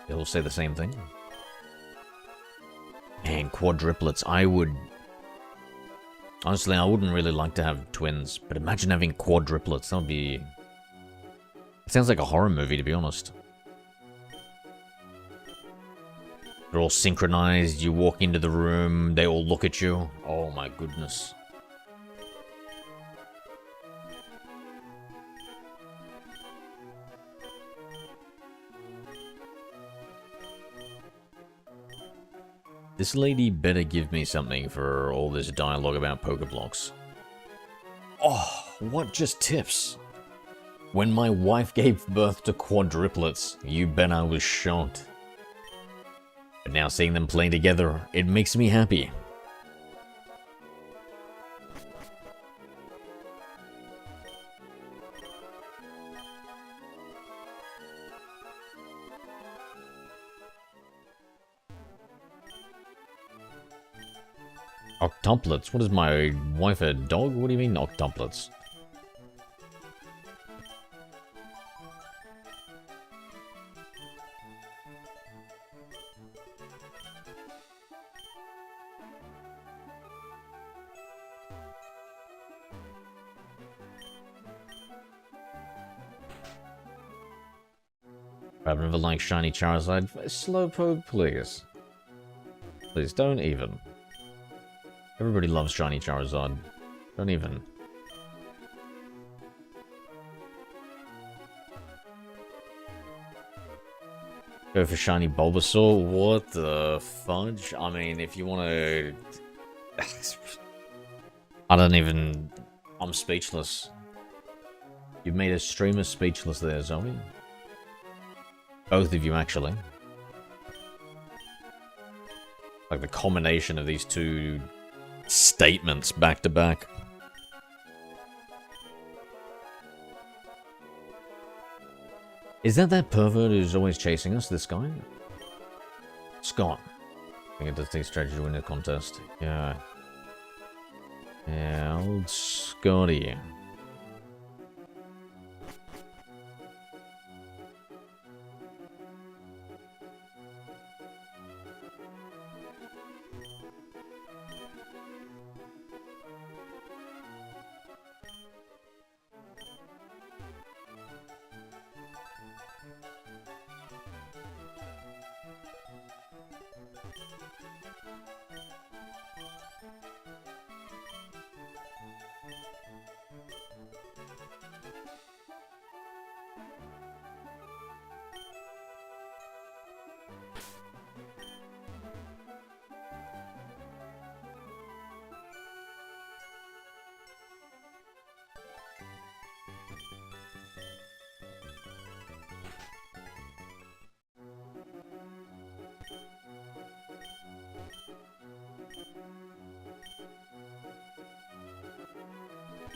They'll say the same thing. And quadruplets. Honestly, I wouldn't really like to have twins, but imagine having quadruplets. That would be... It sounds like a horror movie, to be honest. They're all synchronized, you walk into the room, they all look at you. Oh my goodness. This lady better give me something for all this dialogue about Pokeblocks. Oh, what just tips? When my wife gave birth to quadruplets, you bet I was shocked. But now seeing them play together, it makes me happy. Octuplets? What is my wife, a dog? What do you mean octuplets? I've never liked shiny Charizard. Slowpoke, please. Please, don't even. Everybody loves shiny Charizard. Don't even. Go for shiny Bulbasaur? What the fudge? I mean, if you want to... I don't even... I'm speechless. You've made a streamer speechless there, Zoe. Both of you, actually. Like the combination of these two statements back to back. Is that pervert who's always chasing us, this guy? Scott. I think it does take strategy to win the contest. Yeah. Yeah, old Scotty.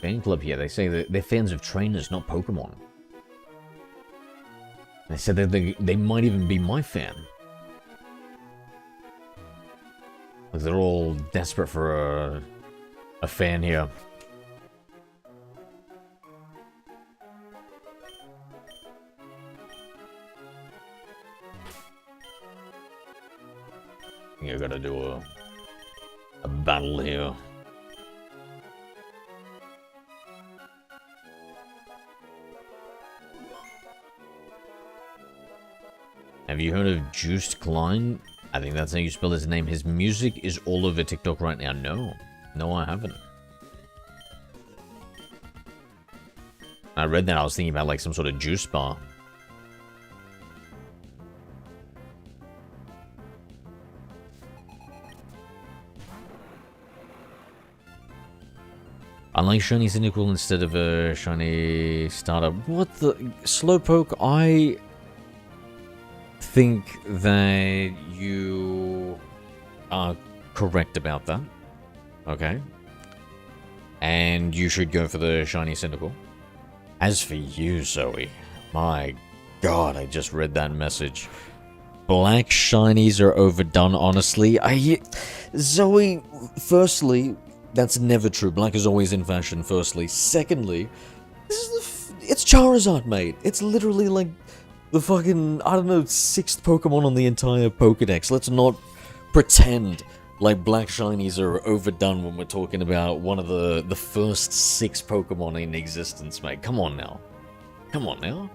Fan club here, they say that they're fans of trainers, not Pokemon. They said that they might even be my fan. Like they're all desperate for a fan here. think I gotta do a battle here. Have you heard of Juiced Klein? I think that's how you spell his name. His music is all over TikTok right now. No. No, I haven't. I read that. I was thinking about like some sort of juice bar. I like Shiny Cynical instead of a Shiny Starter. What the? Slowpoke, I think that you are correct about that. Okay. And you should go for the Shiny Cynical. As for you, Zoe, my god, I just read that message. Black shinies are overdone, honestly. Zoe, firstly, that's never true. Black is always in fashion, firstly. Secondly, it's Charizard, mate. It's literally like the fucking, I don't know, 6th Pokemon on the entire Pokédex. Let's not pretend like black shinies are overdone when we're talking about one of the first 6 Pokemon in existence, mate. Come on now. Come on now.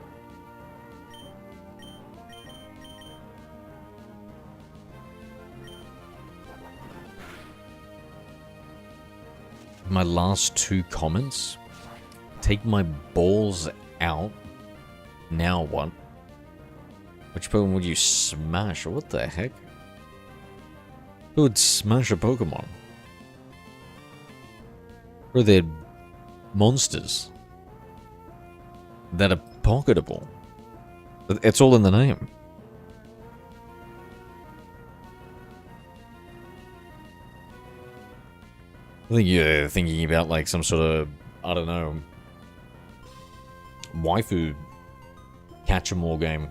My last 2 comments. Take my balls out. Now what? Which Pokemon would you smash? What the heck? Who would smash a Pokemon? Or they're monsters that are pocketable. It's all in the name. I think you're thinking about like some sort of, I don't know, waifu catch-em-all game.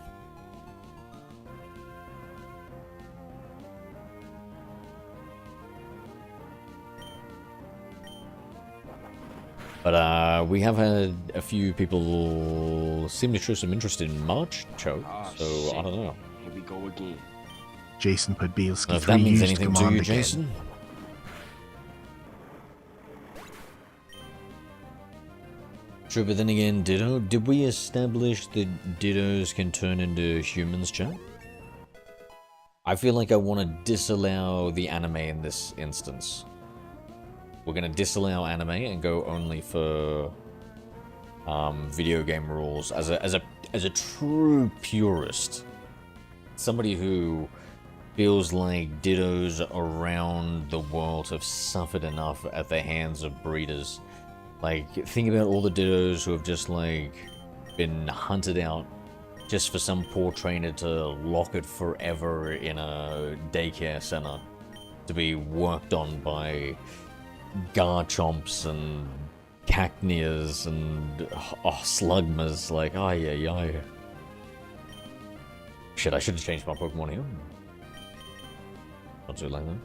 But we have had a few people seem to show some interest in March Choke, so shit. I don't know. Here we go again. Jason Podbielski, If that means used anything to command you, again. Jason? True, but then again, Ditto, did we establish that Dittos can turn into humans, chat? I feel like I want to disallow the anime in this instance. We're gonna disallow anime and go only for video game rules as a true purist. Somebody who feels like Dittos around the world have suffered enough at the hands of breeders. Like, think about all the Dittos who have just like been hunted out just for some poor trainer to lock it forever in a daycare center to be worked on by Garchomps and Cacneas and Slugmas, like, yeah. Shit, I should have changed my Pokemon here. Not too late though.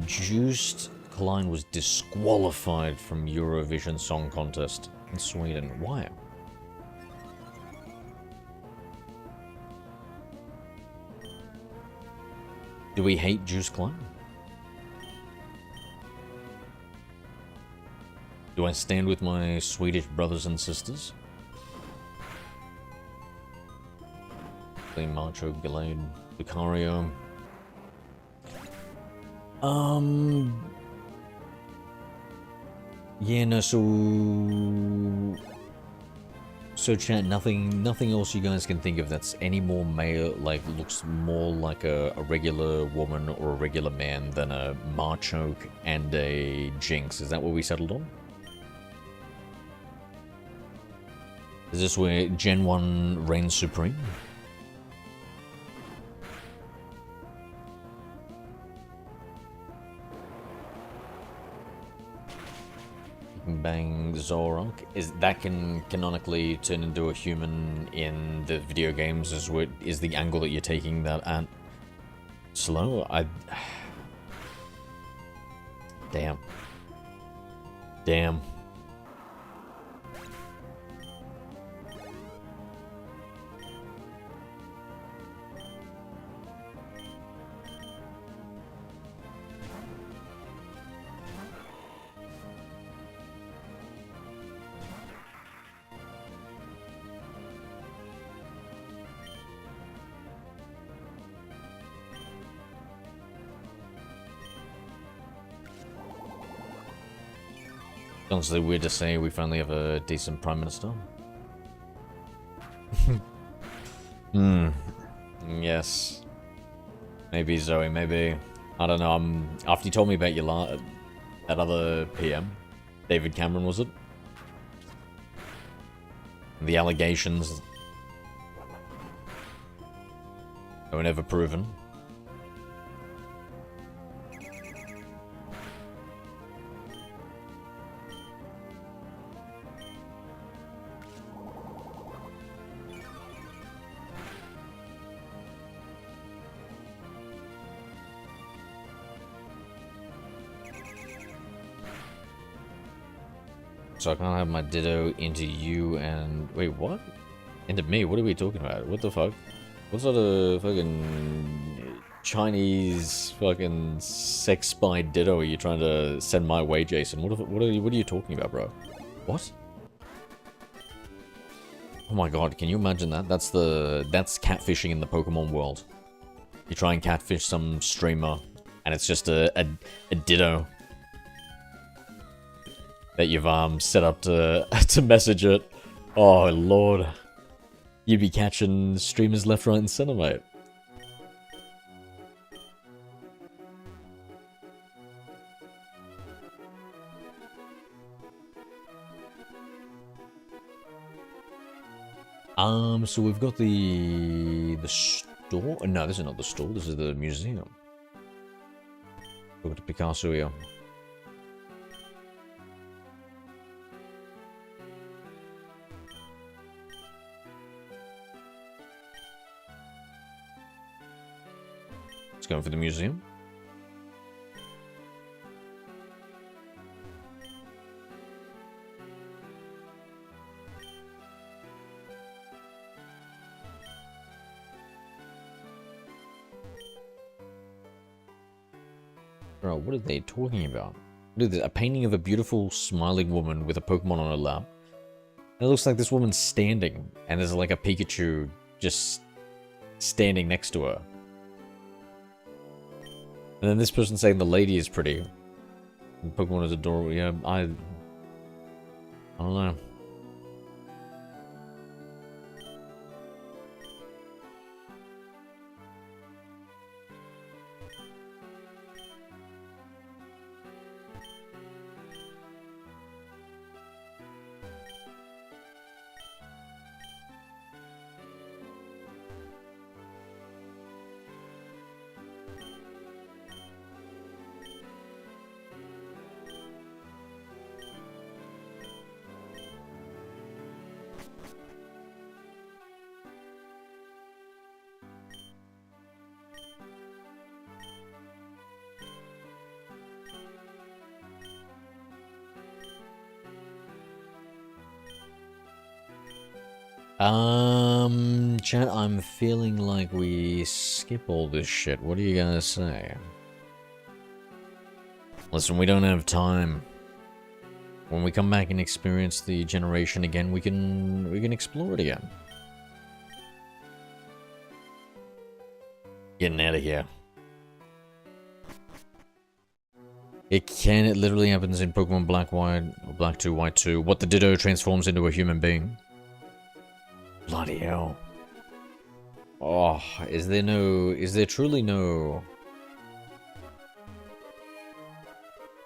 Juiced Klein was disqualified from Eurovision Song Contest in Sweden. Why? Do we hate Juiced Klein? Do I stand with my Swedish brothers and sisters? Macho, Gallade, Lucario. Yeah, no, so chat, nothing else you guys can think of that's any more male, like, looks more like a regular woman or a regular man than a Machoke and a Jinx. Is that what we settled on? Is this where Gen 1 reigns supreme? Bang Zorok. Is that can canonically turn into a human in the video games? Is the angle that you're taking that at? Slow? Damn. Honestly, weird to say we finally have a decent Prime Minister. Yes. Maybe Zoe, maybe. I don't know, after you told me about your that other PM, David Cameron, was it? The allegations that were never proven. So I can't have my Ditto into you and... Wait, what? Into me? What are we talking about? What the fuck? What sort of fucking Chinese fucking sex spy Ditto are you trying to send my way, Jason? What are you talking about, bro? What? Oh my god, can you imagine that? That's catfishing in the Pokemon world. You try and catfish some streamer, and it's just a Ditto that you've set up to message it. Oh lord, you'd be catching streamers left, right, and center, mate. So we've got the store. No, this is not the store. This is the museum. We've got Picasso here. Let's go for the museum. Bro, what are they talking about? Look at this, a painting of a beautiful smiling woman with a Pokemon on her lap. It looks like this woman's standing, and there's like a Pikachu just standing next to her. And then this person saying the lady is pretty. And Pokemon is adorable. Yeah, I don't know. Chat, I'm feeling like we skip all this shit. What do you guys say? Listen, we don't have time. When we come back and experience the generation again, we can explore it again. Getting out of here. It literally happens in Pokemon Black, White, or Black 2, White 2. What the Ditto transforms into a human being. Bloody hell. Oh, is there truly no...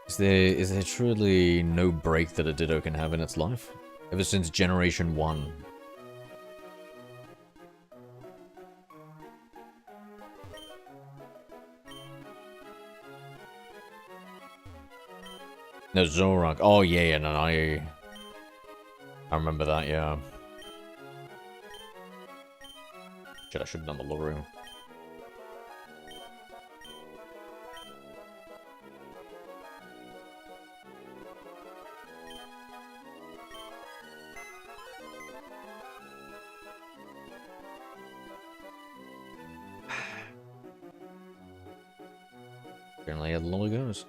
Is there truly no break that a Ditto can have in its life? Ever since Generation 1. No, Zorak. Oh, yeah, no, I remember that, yeah. Shit, I should have done the lorry. Apparently, how the lorry goes.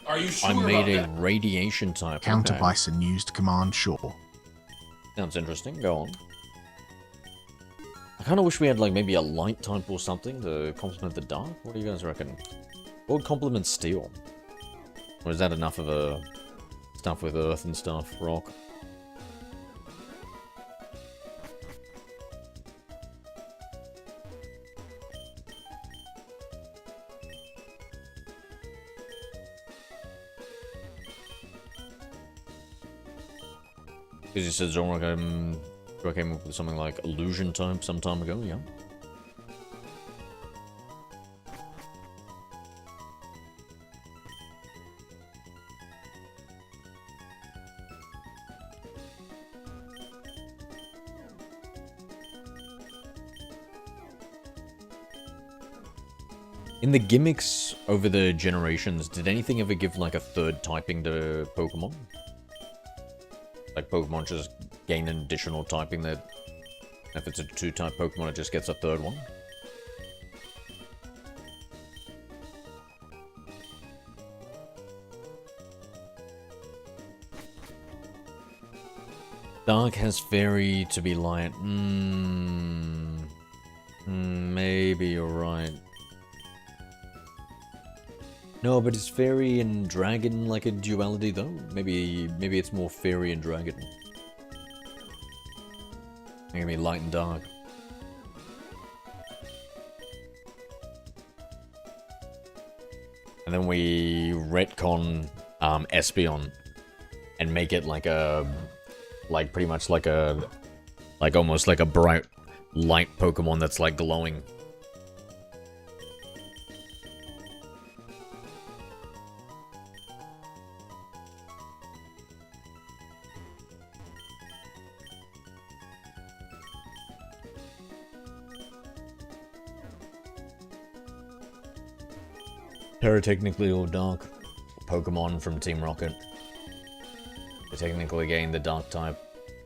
Are you sure I made about a that? radiation type. Counter Okay. Bison used Command Shore. Sounds interesting. Go on. I kind of wish we had like maybe a light type or something to complement the dark. What do you guys reckon? What would complement steel? Or is that enough of a stuff with earth and stuff? Rock. Because you said Zorro came up with something like illusion type some time ago, yeah. In the gimmicks over the generations, did anything ever give like a third typing to Pokemon? Like Pokemon just gain an additional typing that if it's a 2-type Pokemon it just gets a third one? Dark has fairy to be light. Maybe you're right. No, but is fairy and dragon like a duality though? Maybe it's more fairy and dragon. Maybe light and dark. And then we retcon Espeon and make it like a, like pretty much like a, like almost like a bright light Pokemon that's like glowing. Terra technically all dark Pokemon from Team Rocket. They technically gain the dark type.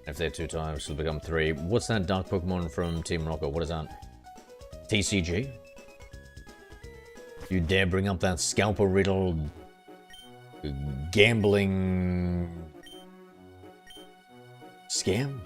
If they're 2 types, it'll become 3. What's that dark Pokemon from Team Rocket? What is that? TCG? You dare bring up that scalper riddled gambling scam?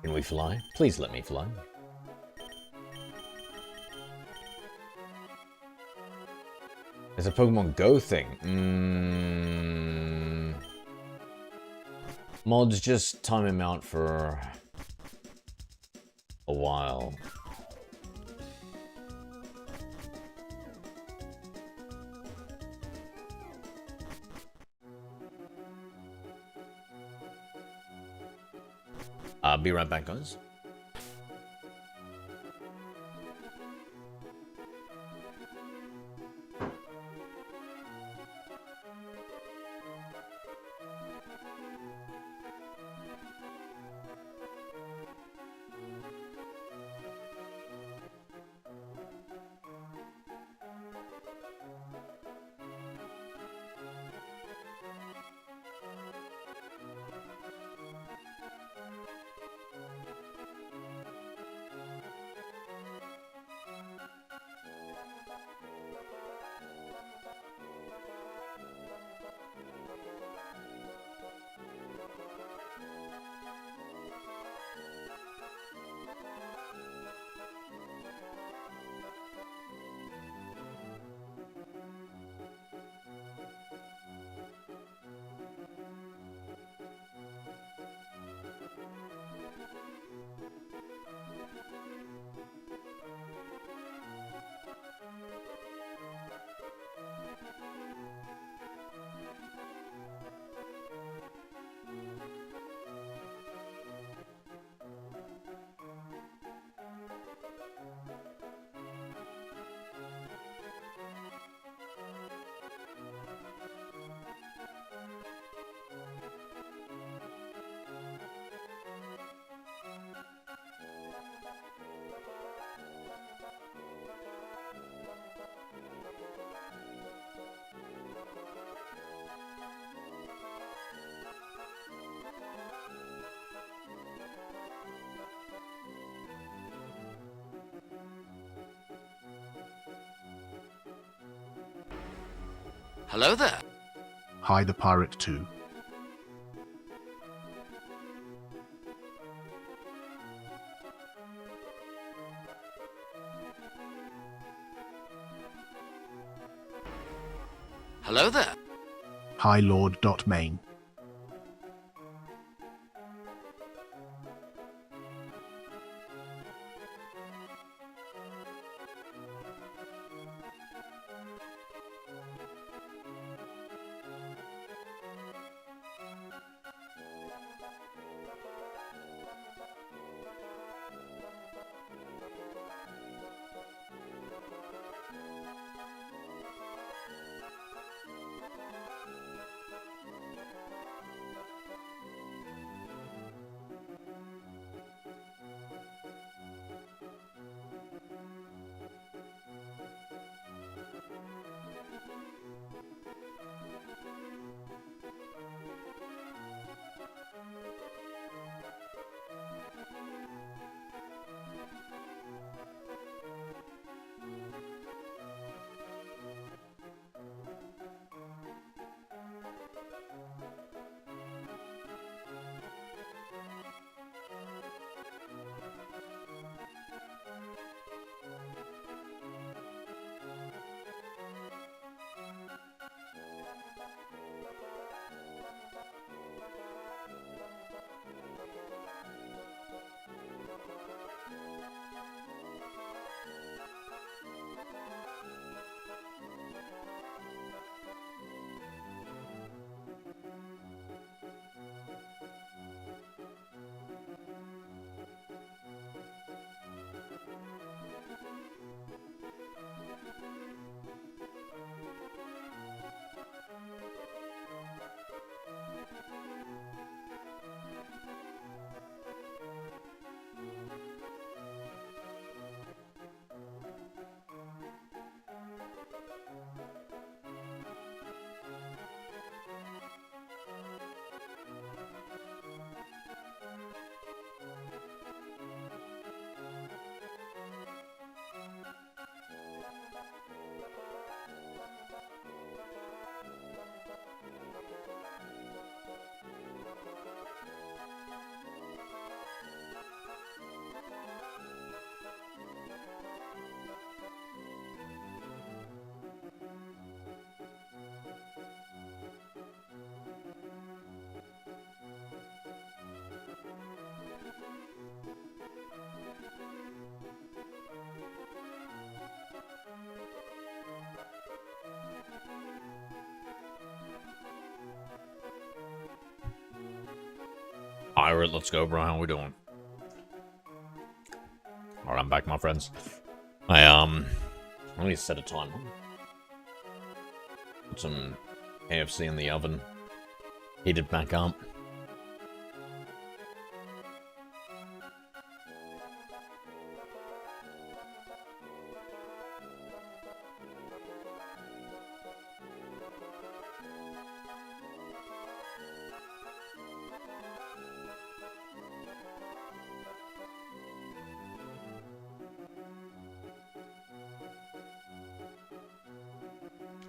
Can we fly? Please let me fly. It's a Pokemon Go thing. Mods, just time him out for a while. Be right back, guys. Hello there. Hi the Pirate 2. Hello there. Hi Lord.main. Alright, let's go, bro. How we doing? Alright, I'm back, my friends. Let me set a timer. Put some KFC in the oven. Heat it back up.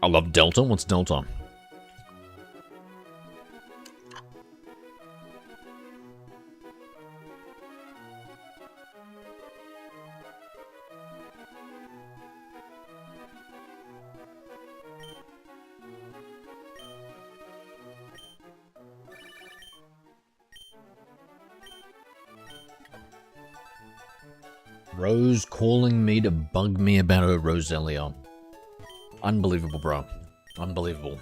I love Delta. What's Delta? Rose calling me to bug me about her Roselia. Unbelievable, bro. Unbelievable.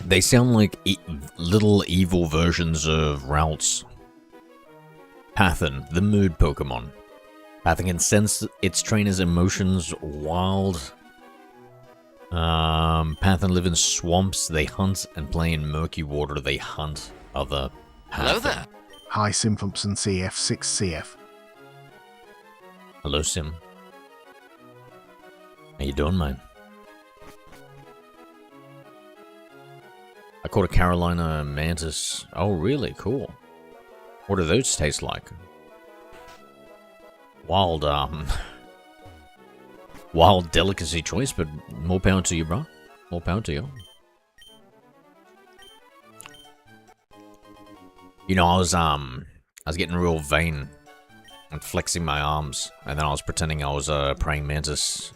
They sound like little evil versions of Routes. Pathan, the mood Pokemon. Pathan can sense its trainer's emotions wild. Pathan live in swamps, they hunt, and play in murky water, they hunt other Pathan. Hello there. Hi Simpson CF6CF. Hello, Sim. How you doing, man? I caught a Carolina Mantis. Oh, really? Cool. What do those taste like? Wild, wild delicacy choice, but more power to you, bro. More power to you. You know, I was getting real vain and flexing my arms, and then I was pretending I was a praying mantis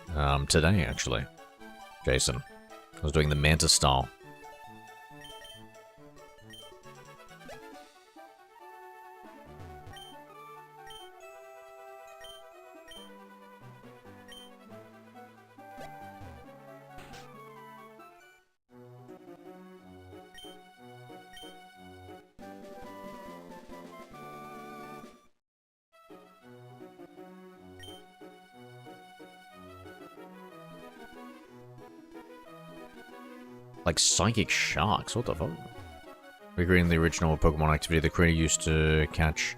today, actually. Jason. I was doing the mantis style. Like psychic sharks, what the fuck? Recreating the original Pokemon activity, the creator used to catch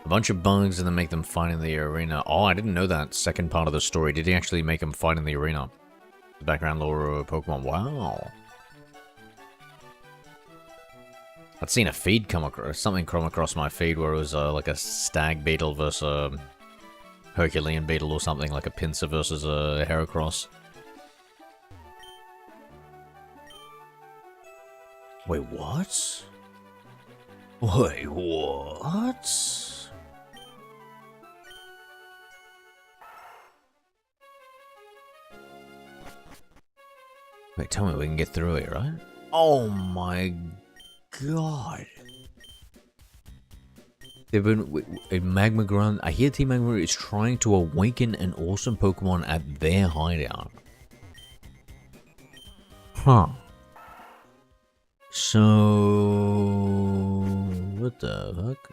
a bunch of bugs and then make them fight in the arena. Oh, I didn't know that second part of the story. Did he actually make them fight in the arena? The background lore of Pokemon. Wow. I'd seen a feed come across, something come across my feed where it was like a stag beetle versus a Herculean beetle or something, like a Pinsir versus a Heracross. Wait, what? Wait, what? Wait, tell me we can get through it, right? Oh my god. They've been... Magma Grunt... I hear Team Magma is trying to awaken an awesome Pokemon at their hideout. Huh. So... what the fuck?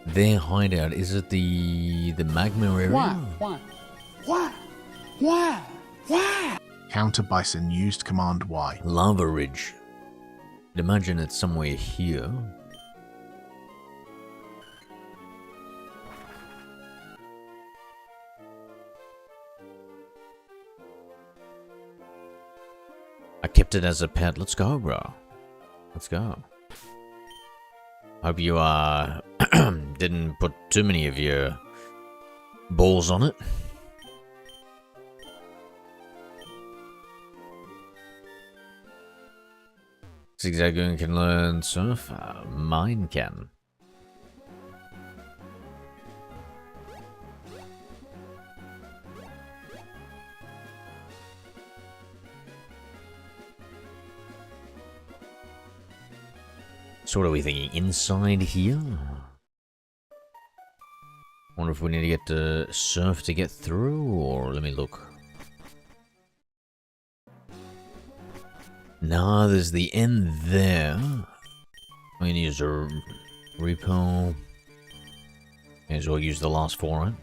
Their hideout, is it the Magma area? Why? Counter Bison used Command Y. Lava Ridge. I'd imagine it's somewhere here. I kept it as a pet. Let's go, bro. Let's go. Hope you didn't put too many of your balls on it. Zigzagoon can learn surf. Mine can. So what are we thinking? Inside here? Wonder if we need to get to surf to get through, or let me look. Nah, there's the end there. We need to use a repel. May as well use the last four, right?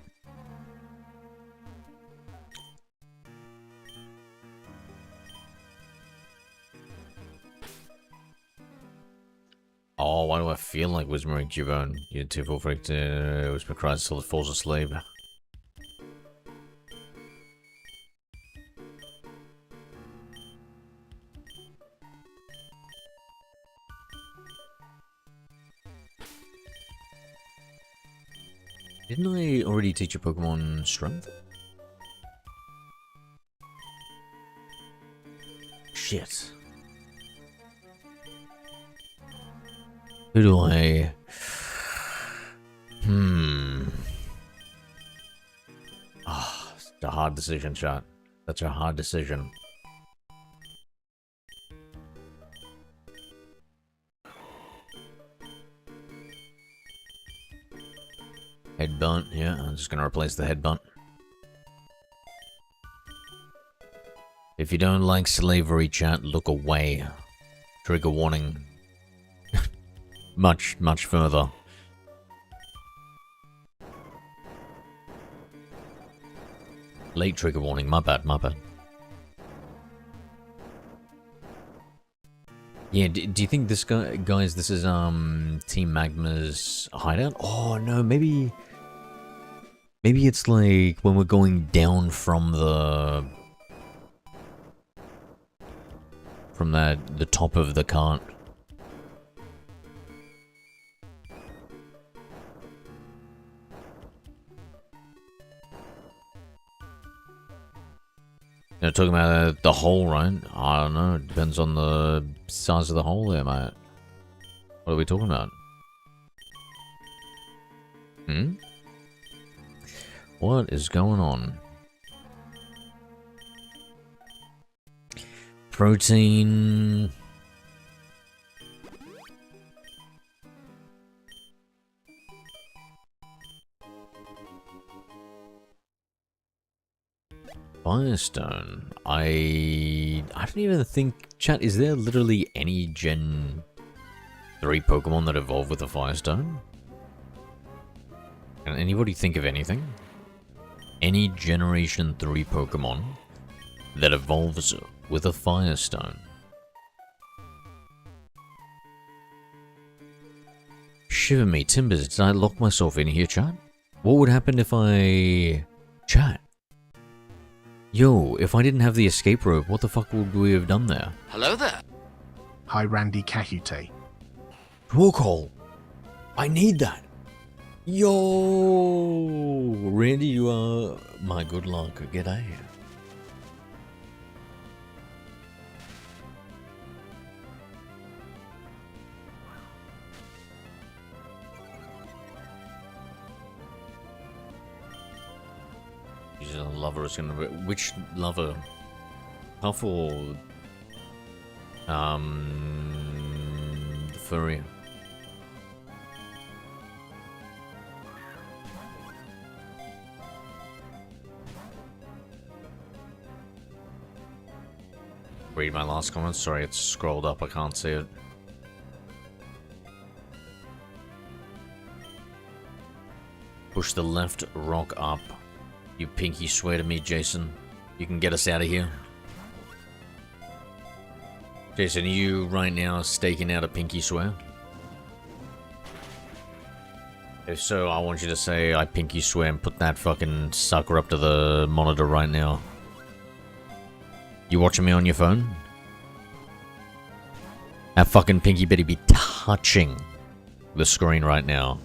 Oh, why do I feel like Whispering Jubone? You're too full freak to whisper cries until it falls asleep. Didn't I already teach a Pokemon Strength? Shit. Who do I... Ah, it's a hard decision, chat. That's a hard decision. Headbutt, yeah, I'm just gonna replace the headbutt. If you don't like slavery, chat, look away. Trigger warning. much further. Late trigger warning, my bad. Yeah, do you think this guys, this is Team Magma's hideout? Oh no, maybe it's like when we're going down from the top of the cart. You're talking about the hole, right? I don't know. It depends on the size of the hole there, mate. What are we talking about? What is going on? Protein... Firestone. I don't even think... Chat, is there literally any Gen 3 Pokemon that evolve with a Firestone? Can anybody think of anything? Any Generation 3 Pokemon that evolves with a Firestone? Shiver me timbers, did I lock myself in here, chat? What would happen if I... Chat? Yo, if I didn't have the escape rope, what the fuck would we have done there? Hello there. Hi, Randy Kahute. Walkhole! I need that! Yo! Randy, you are my good luck. G'day. The lover is gonna be... Which lover? Puff or... the furry? Read my last comment. Sorry, it's scrolled up. I can't see it. Push the left rock up. You pinky swear to me, Jason. You can get us out of here. Jason, are you right now staking out a pinky swear? If so, I want you to say I pinky swear and put that fucking sucker up to the monitor right now. You watching me on your phone? That fucking pinky better be touching the screen right now.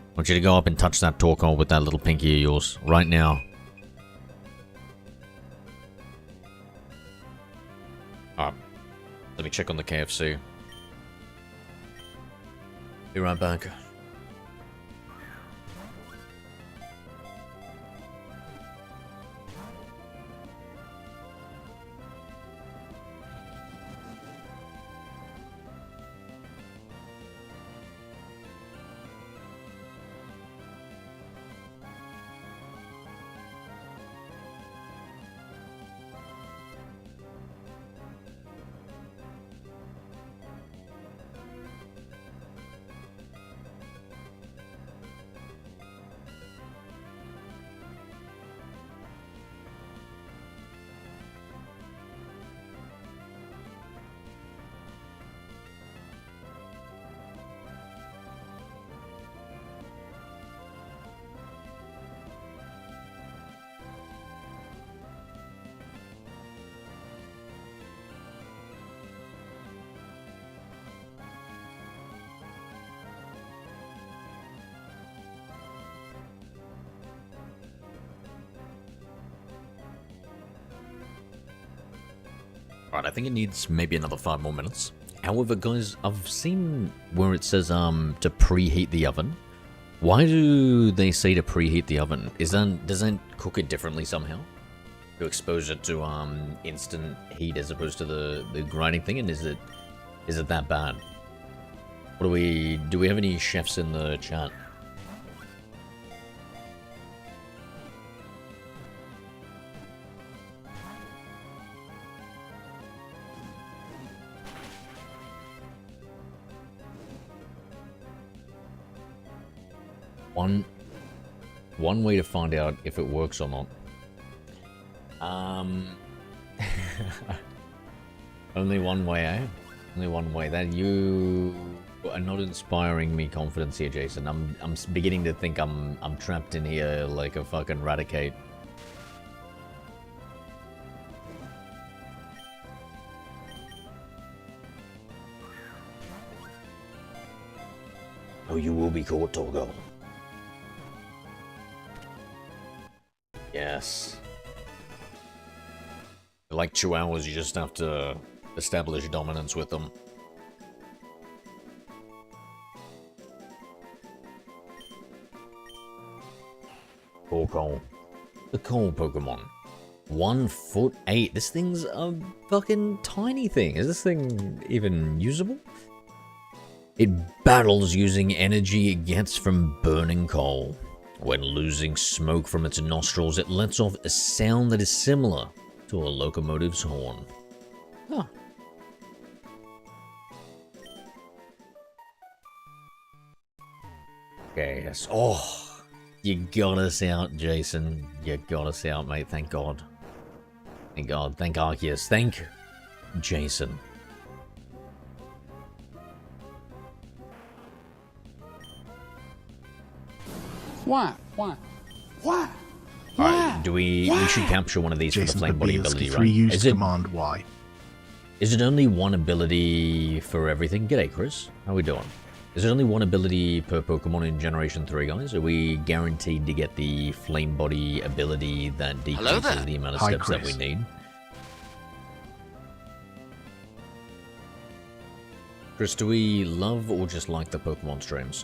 I want you to go up and touch that torque with that little pinky of yours right now. Alright. Let me check on the KFC. Be right back. Right, I think it needs maybe another 5 more minutes. However, guys, I've seen where it says to preheat the oven. Why do they say to preheat the oven? Does that cook it differently somehow? To expose it to instant heat as opposed to the grinding thing? And is it that bad? Do we have any chefs in the chat? One way to find out if it works or not. Only one way, eh? Only one way. That you are not inspiring me confidence here, Jason. I'm beginning to think I'm trapped in here like a fucking Raticate. Oh, you will be caught, Torgo. Yes. Like Chihuahuas, you just have to establish dominance with them. Poor Cole. The Cole Pokemon. 1'8". This thing's a fucking tiny thing. Is this thing even usable? It battles using energy it gets from burning coal. When losing smoke from its nostrils, it lets off a sound that is similar to a locomotive's horn. Huh. Okay, yes. Oh, you got us out, Jason. You got us out, mate. Thank God. Thank God. Thank Arceus. Thank Jason. Why? Alright, we should capture one of these Jason for the flame body ability, right? Use command Y. Is it only one ability for everything? G'day, Chris. How we doing? Is it only one ability per Pokemon in Generation 3, guys? Are we guaranteed to get the flame body ability that decreases the amount of steps that we need? Chris, do we love or just like the Pokemon streams?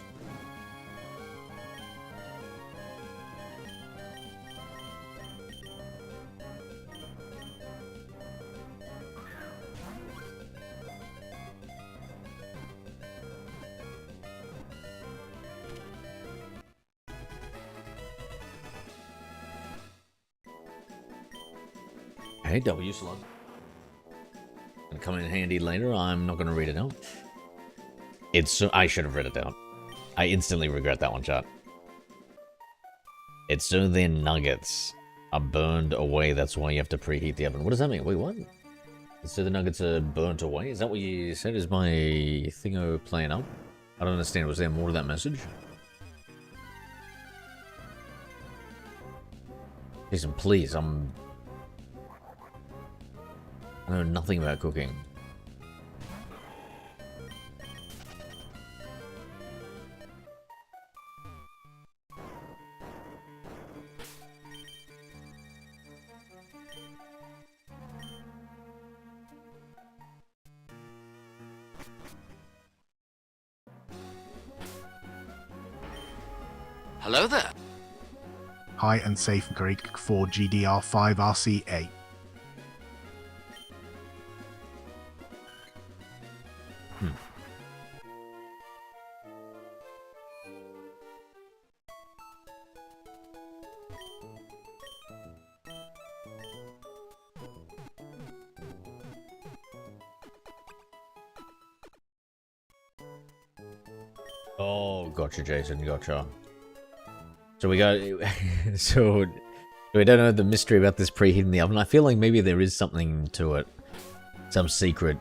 Hey, W Slug. Gonna come in handy later. I'm not gonna read it out. I should have read it out. I instantly regret that one, chat. It's so their nuggets are burned away. That's why you have to preheat the oven. What does that mean? Wait, what? So the nuggets are burnt away? Is that what you said? Is my thingo playing up? I don't understand. Was there more to that message? Jason, please. I know nothing about cooking. Hello there. High and safe grade 4 GDR5 RCA. Oh, gotcha, Jason, gotcha. So we got... so we don't know the mystery about this preheating the oven. I feel like maybe there is something to it. Some secret.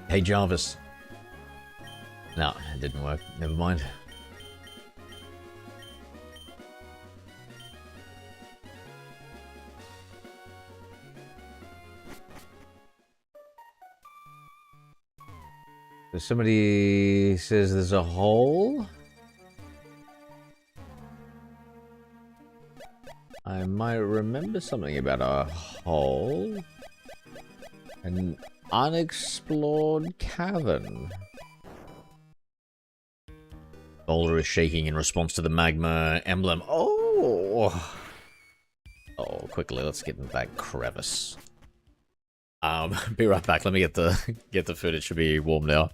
Hey, Jarvis. No, it didn't work. Never mind. Somebody says there's a hole. I might remember something about a hole. An unexplored cavern. Boulder is shaking in response to the magma emblem. Oh! Oh, quickly, let's get into that crevice. Be right back. Let me get the food. It should be warm now.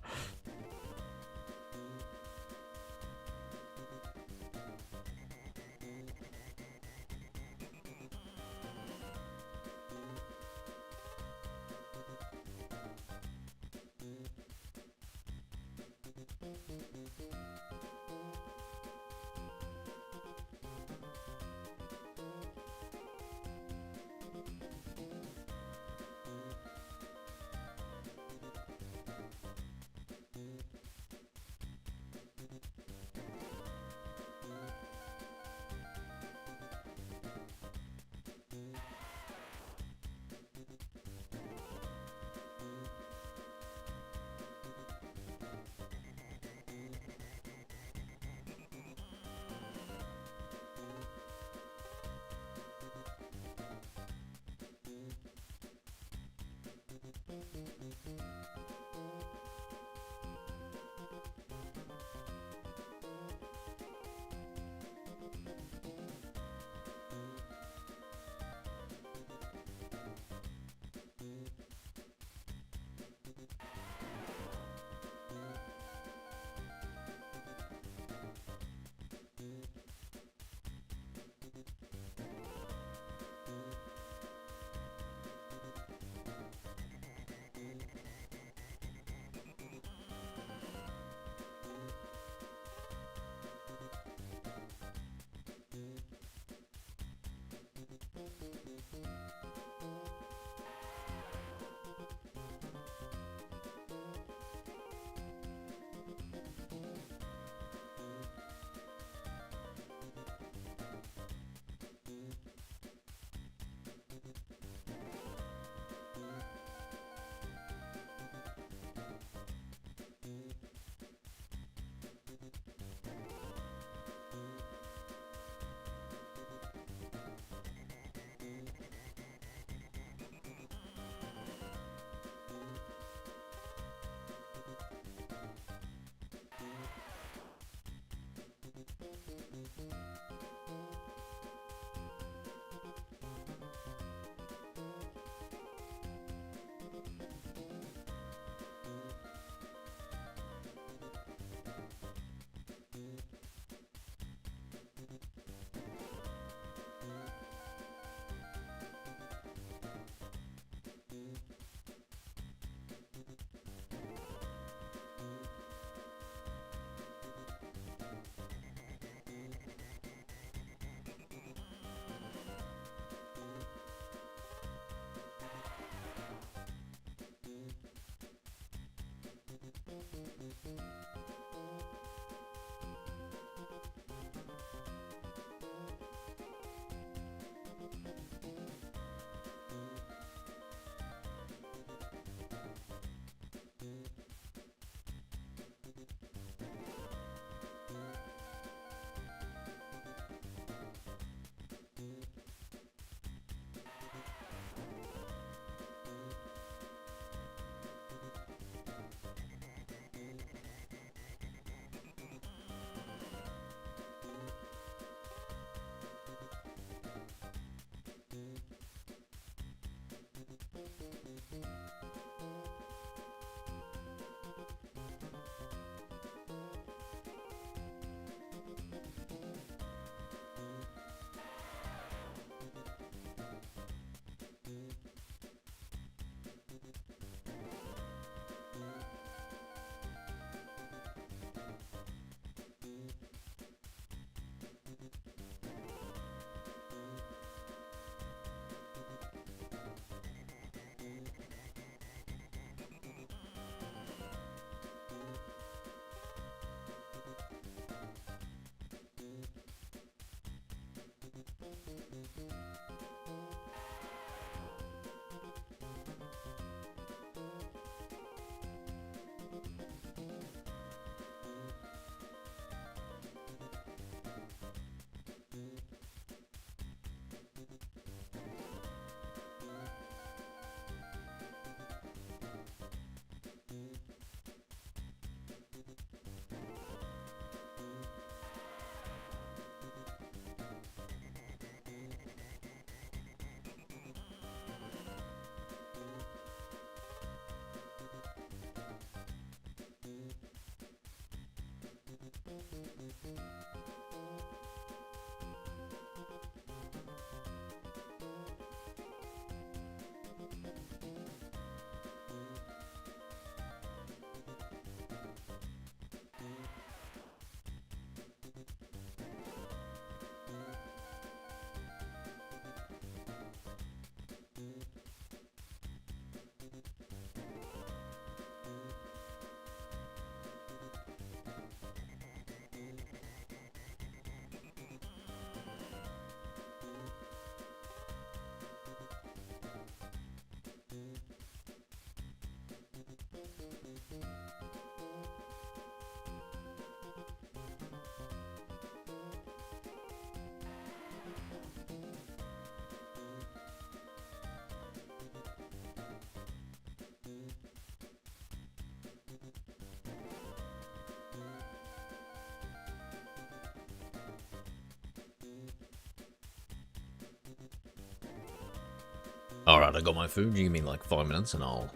Alright, I got my food. You give me like 5 minutes and I'll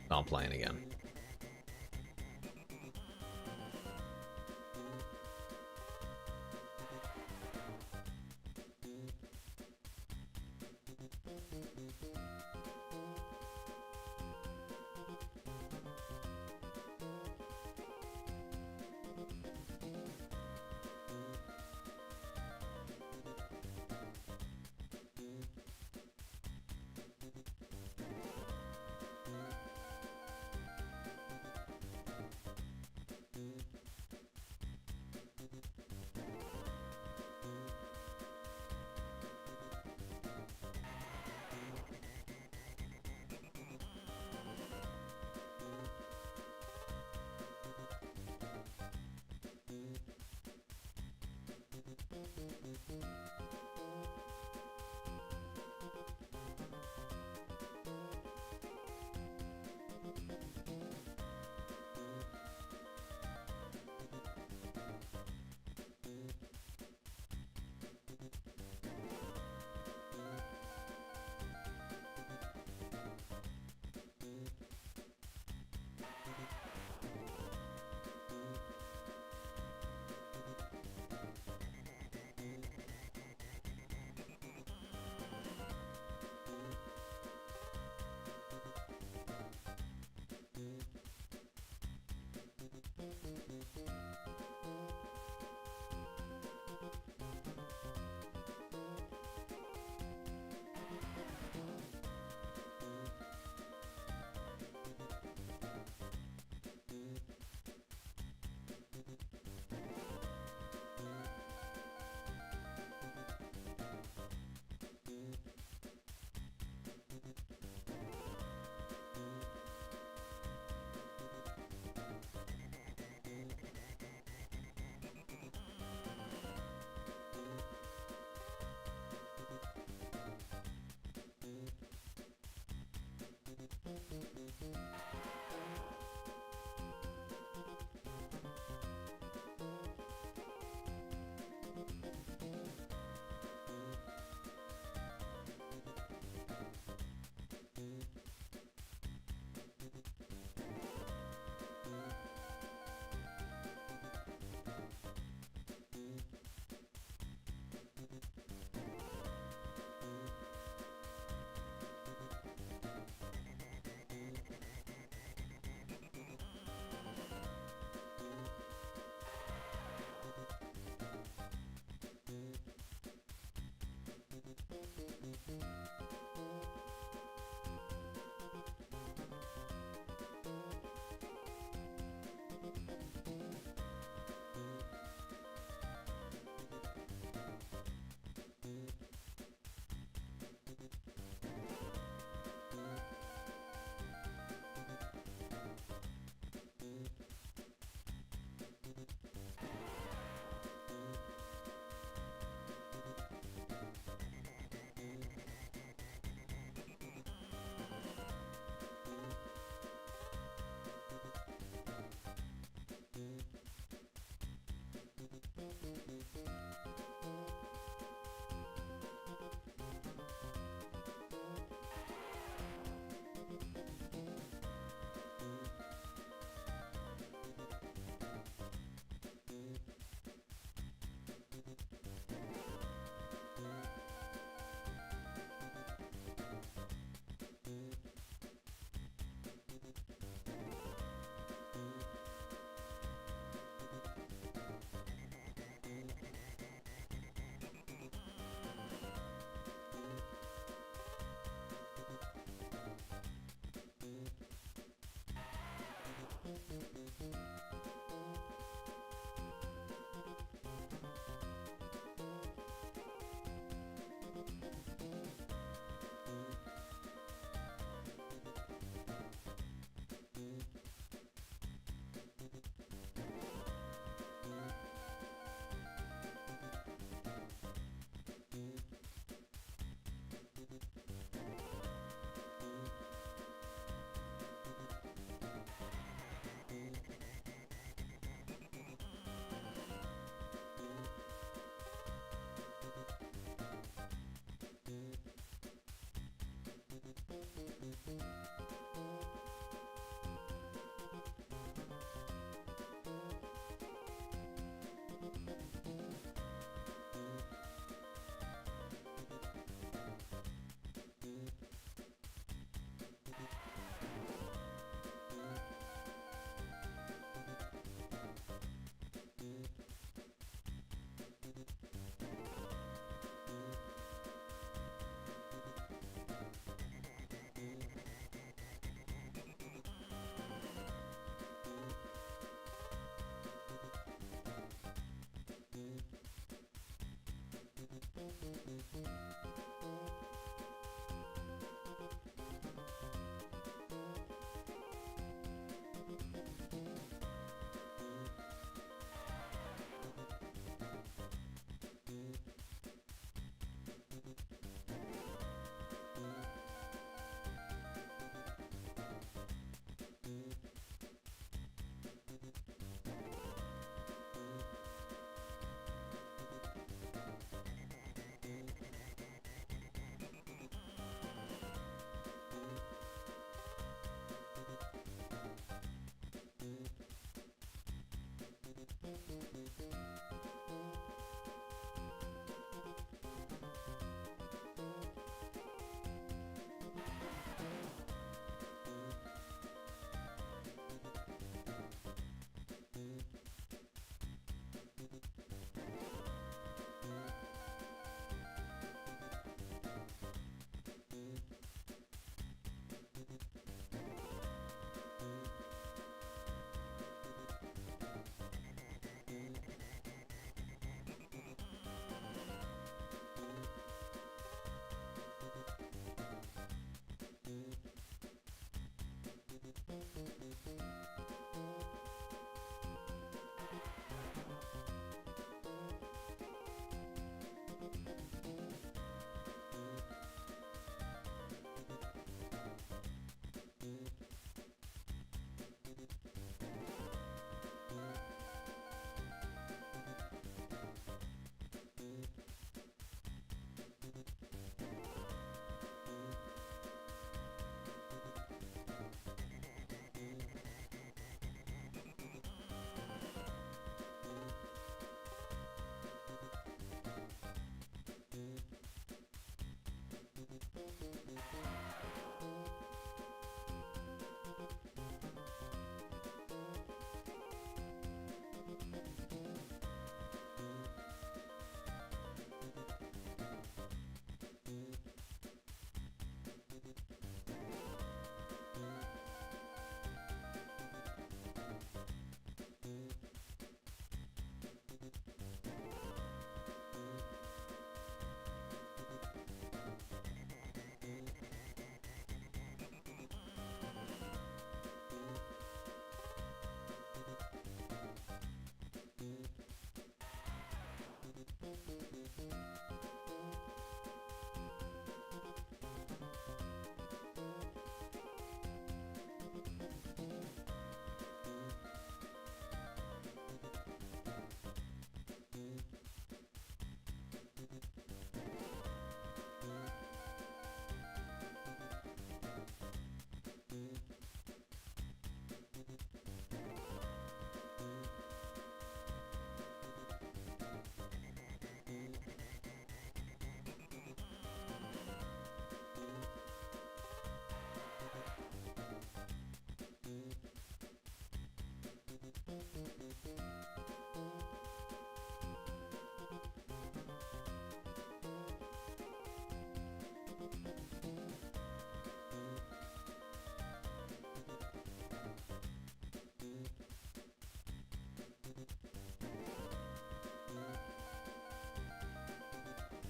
start playing again.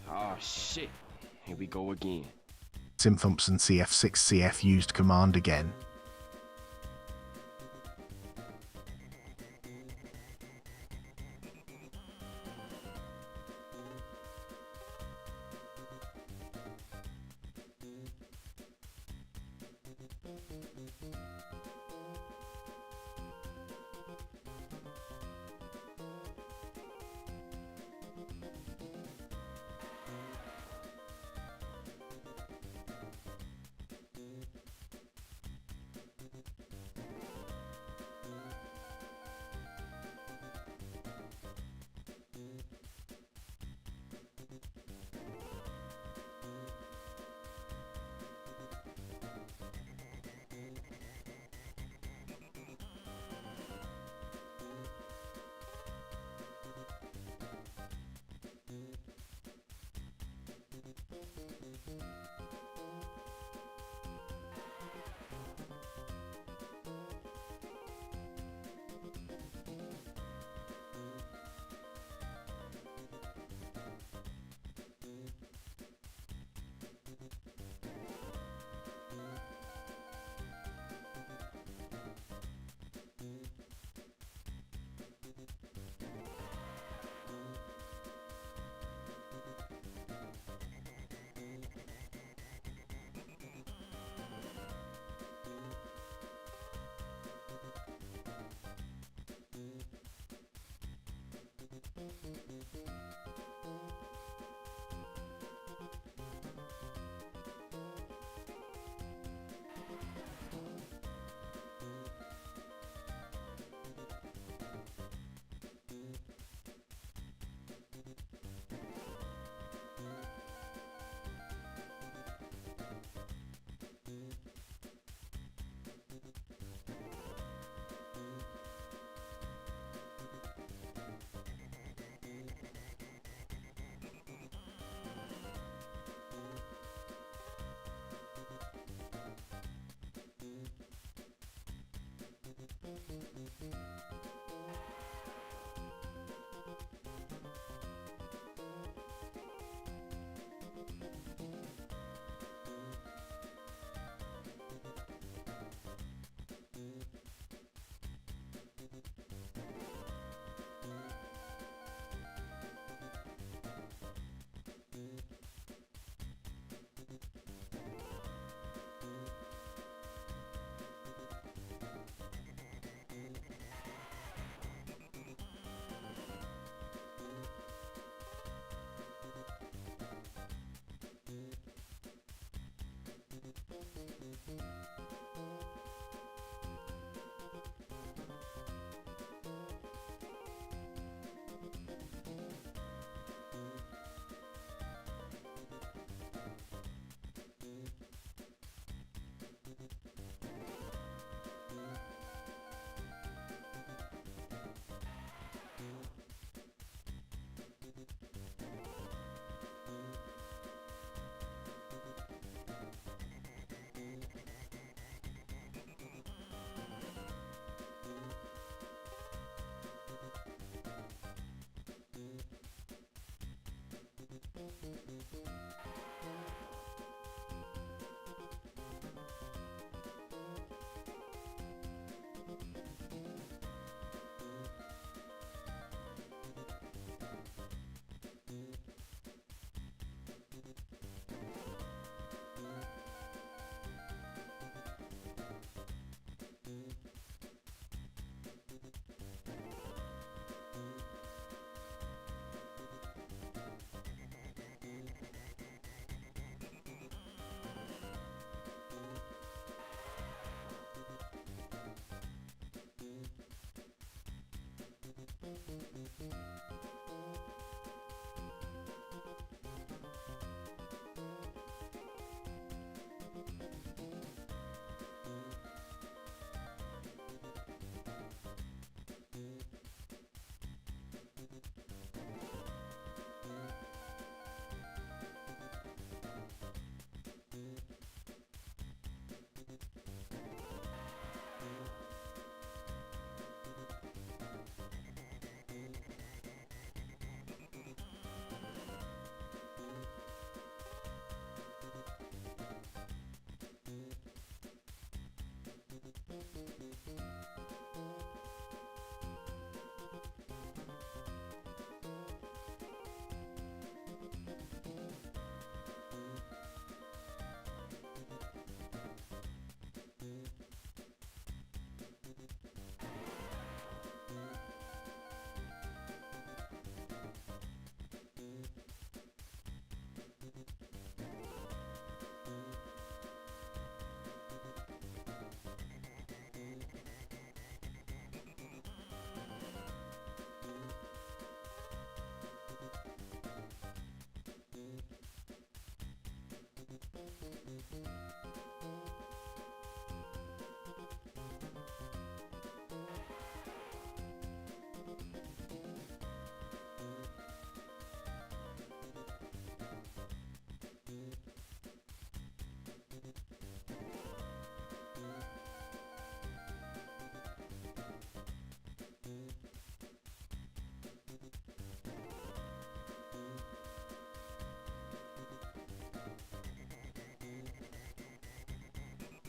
Oh shit. Here we go again. Simthumps and CF6CF used command again.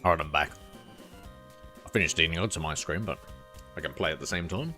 Alright, I'm back. I finished eating it to my screen, but I can play at the same time.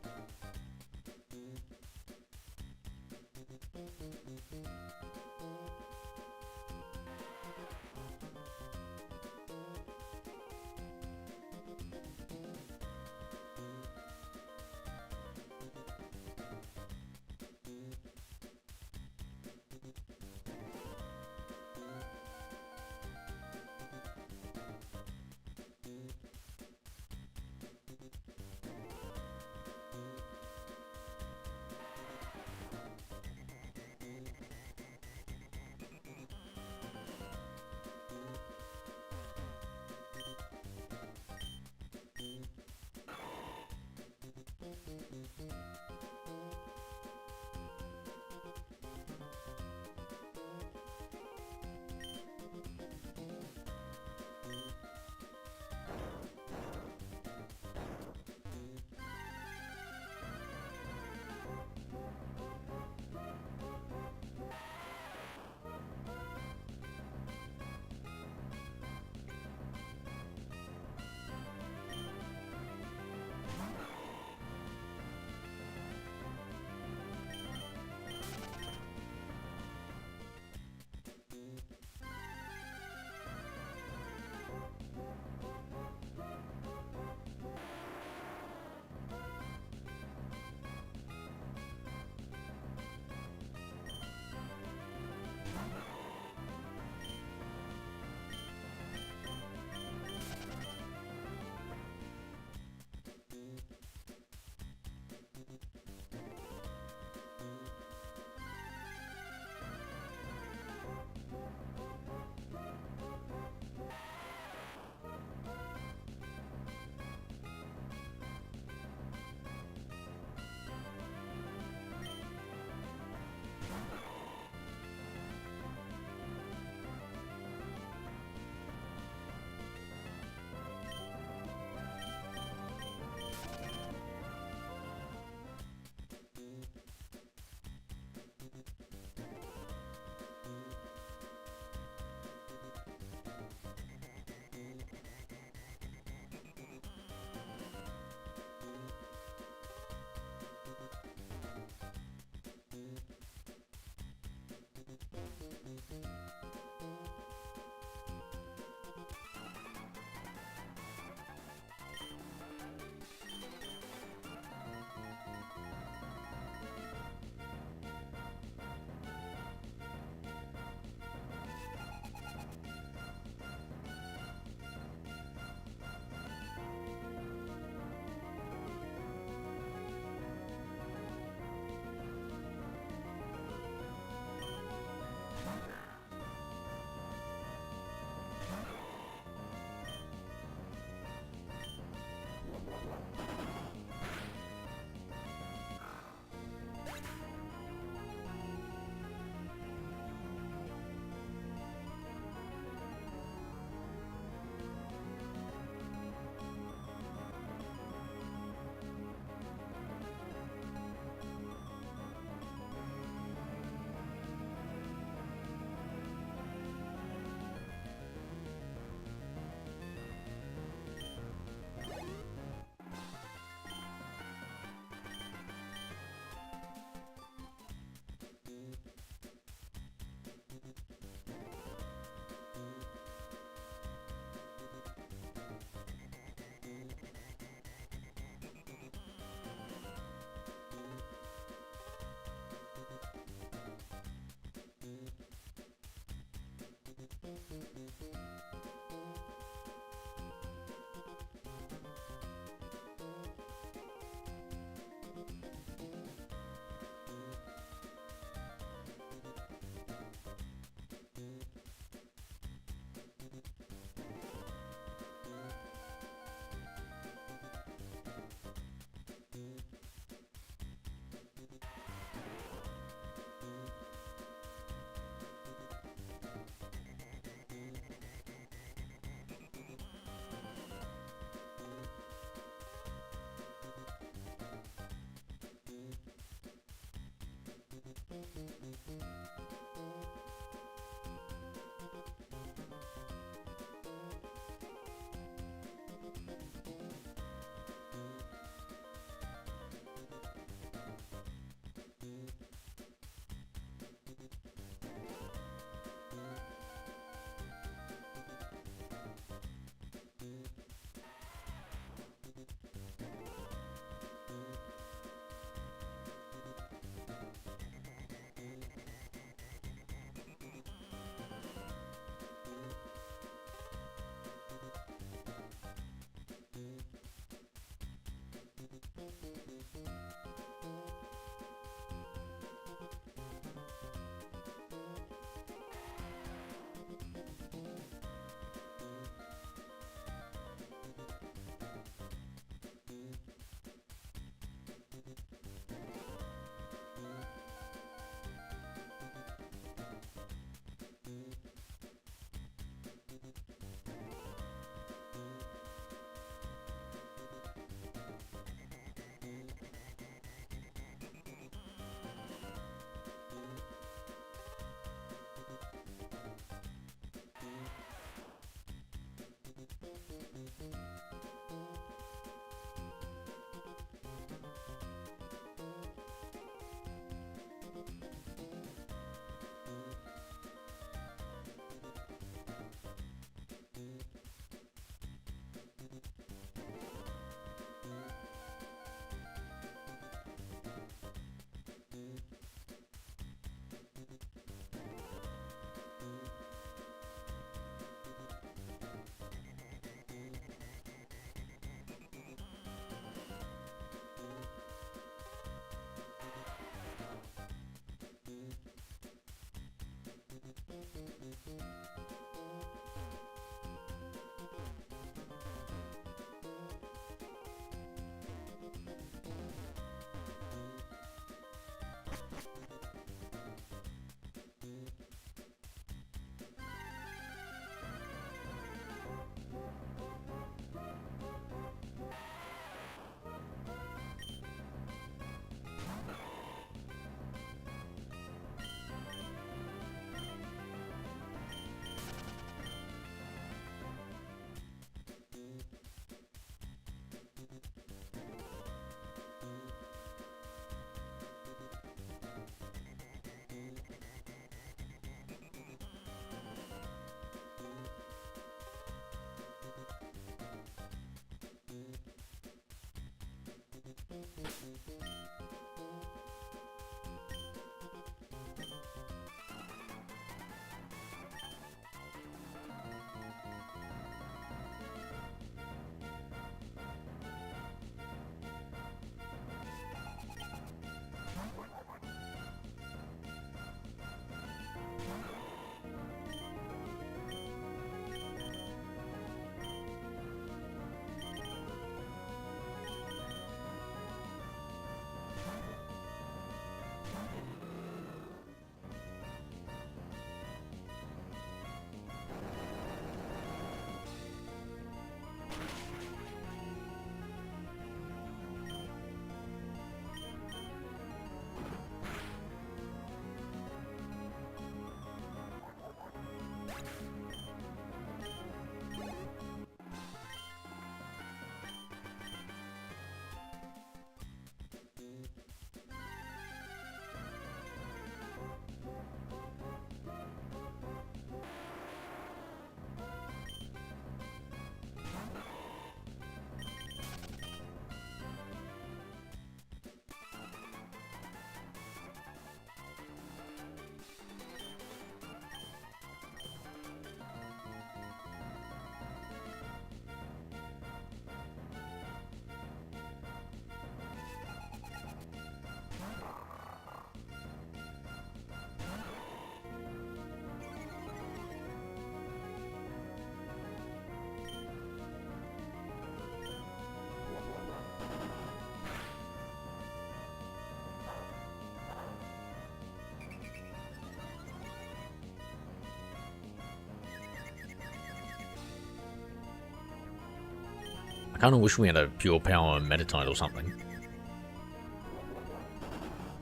I kind of wish we had a pure power Metatite or something.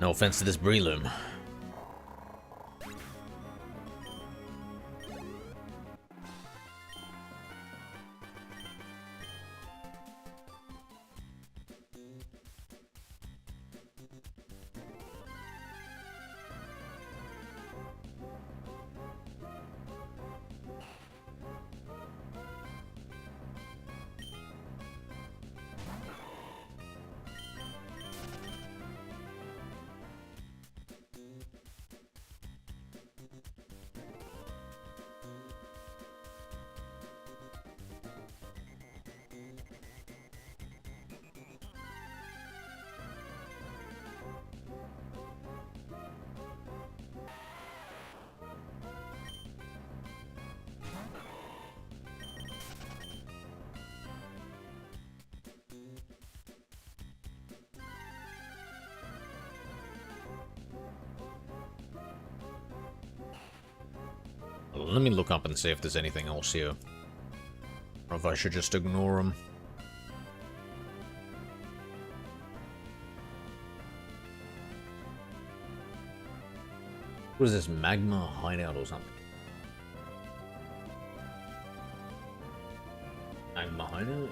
No offense to this Breloom. Let me look up and see if there's anything else here. Or if I should just ignore them. What is this, magma hideout or something? Magma hideout?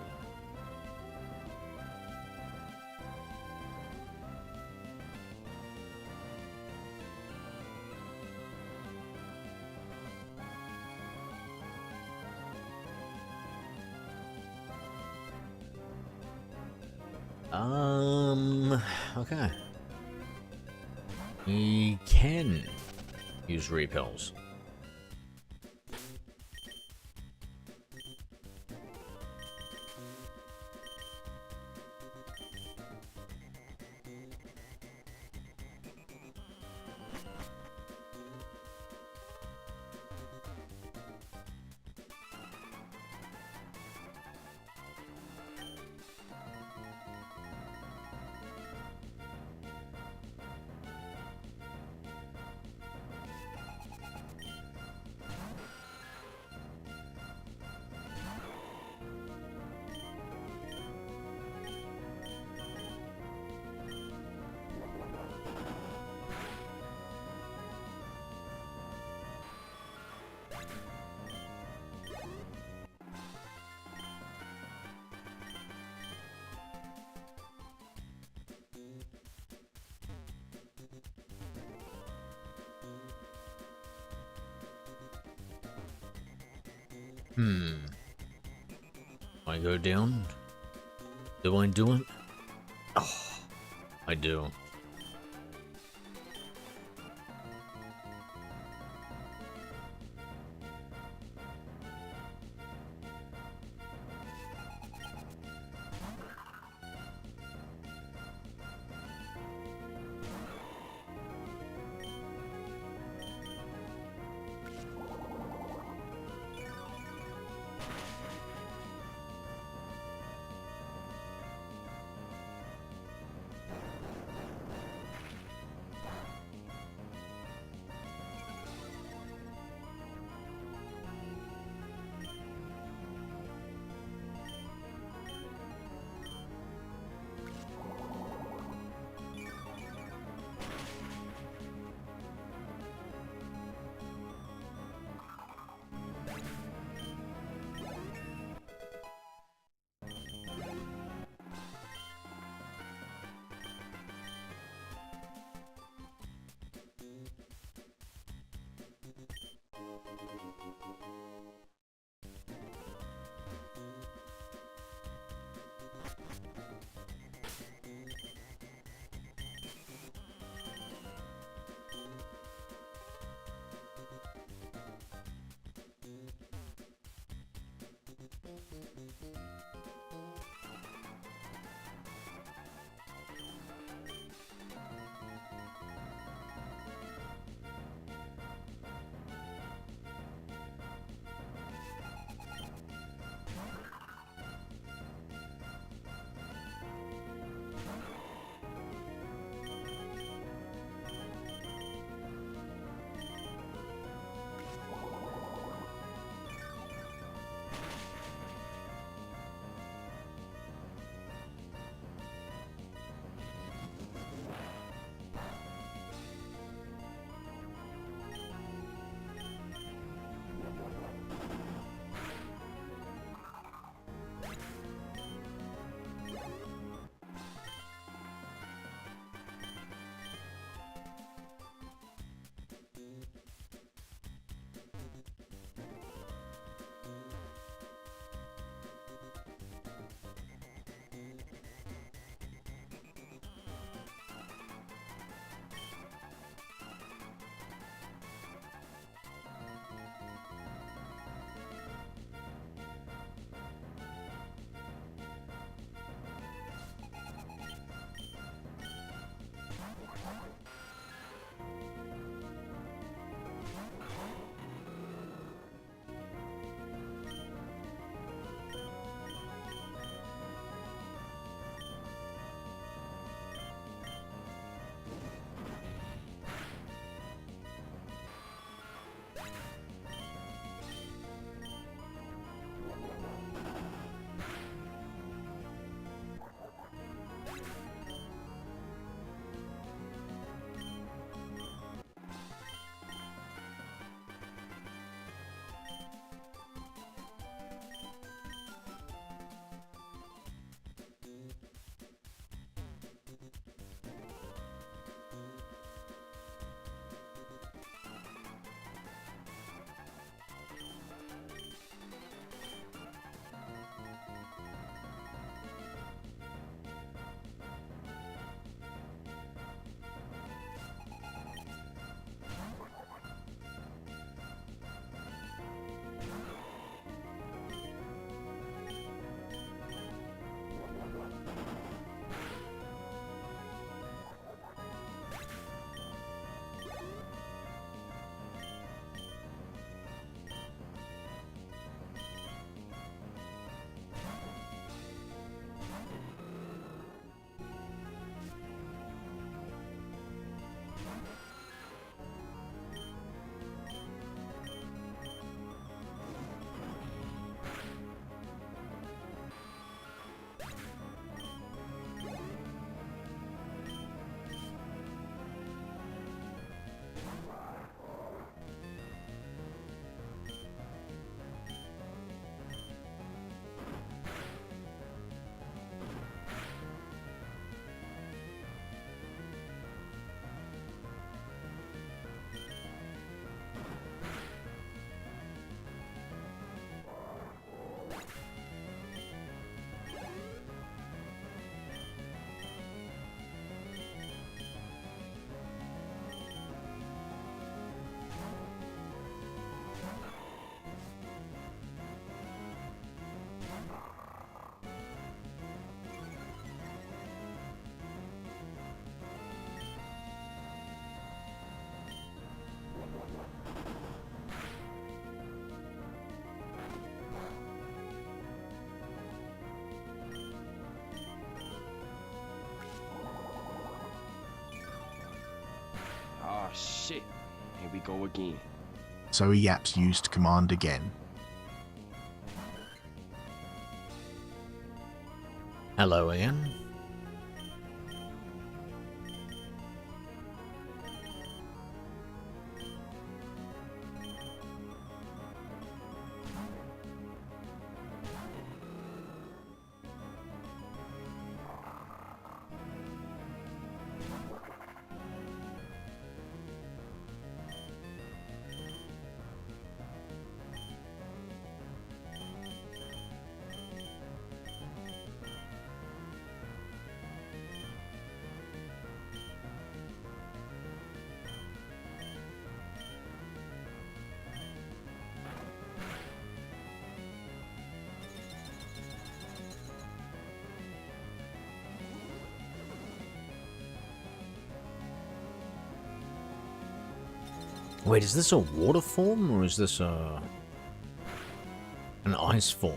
Okay. We can use repels. I go down? Do I do it? Oh, I do. go again. So he yaps used command again. Hello, Ian. Wait, is this a water form or is this an ice form?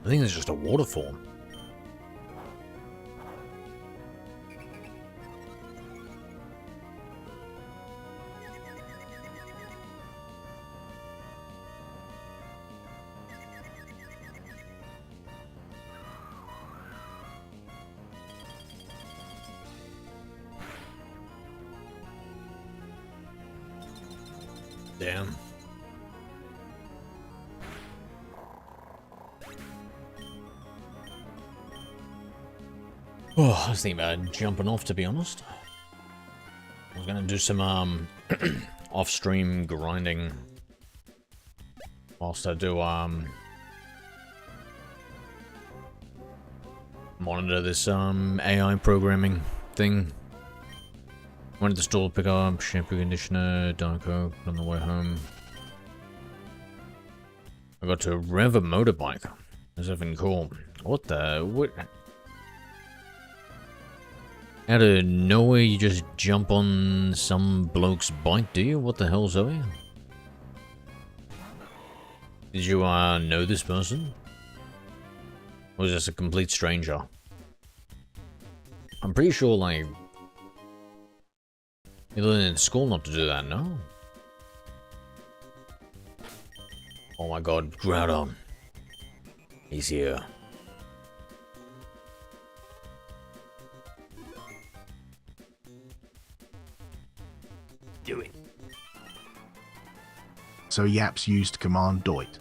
I think it's just a water form. Damn. Oh, I was thinking about jumping off, to be honest. I was gonna do some off-stream grinding whilst I do monitor this AI programming thing. Went to the store to pick up shampoo, conditioner, Diet Coke on the way home. I got to rev a motorbike. There's something cool. What the? What? Out of nowhere, you just jump on some bloke's bike, do you? What the hell, Zoe? Did you know this person? Or was this a complete stranger? I'm pretty sure, like, you learned in school not to do that, no? Oh my god, Groudon. He's here. Do it. So yaps used command Doit.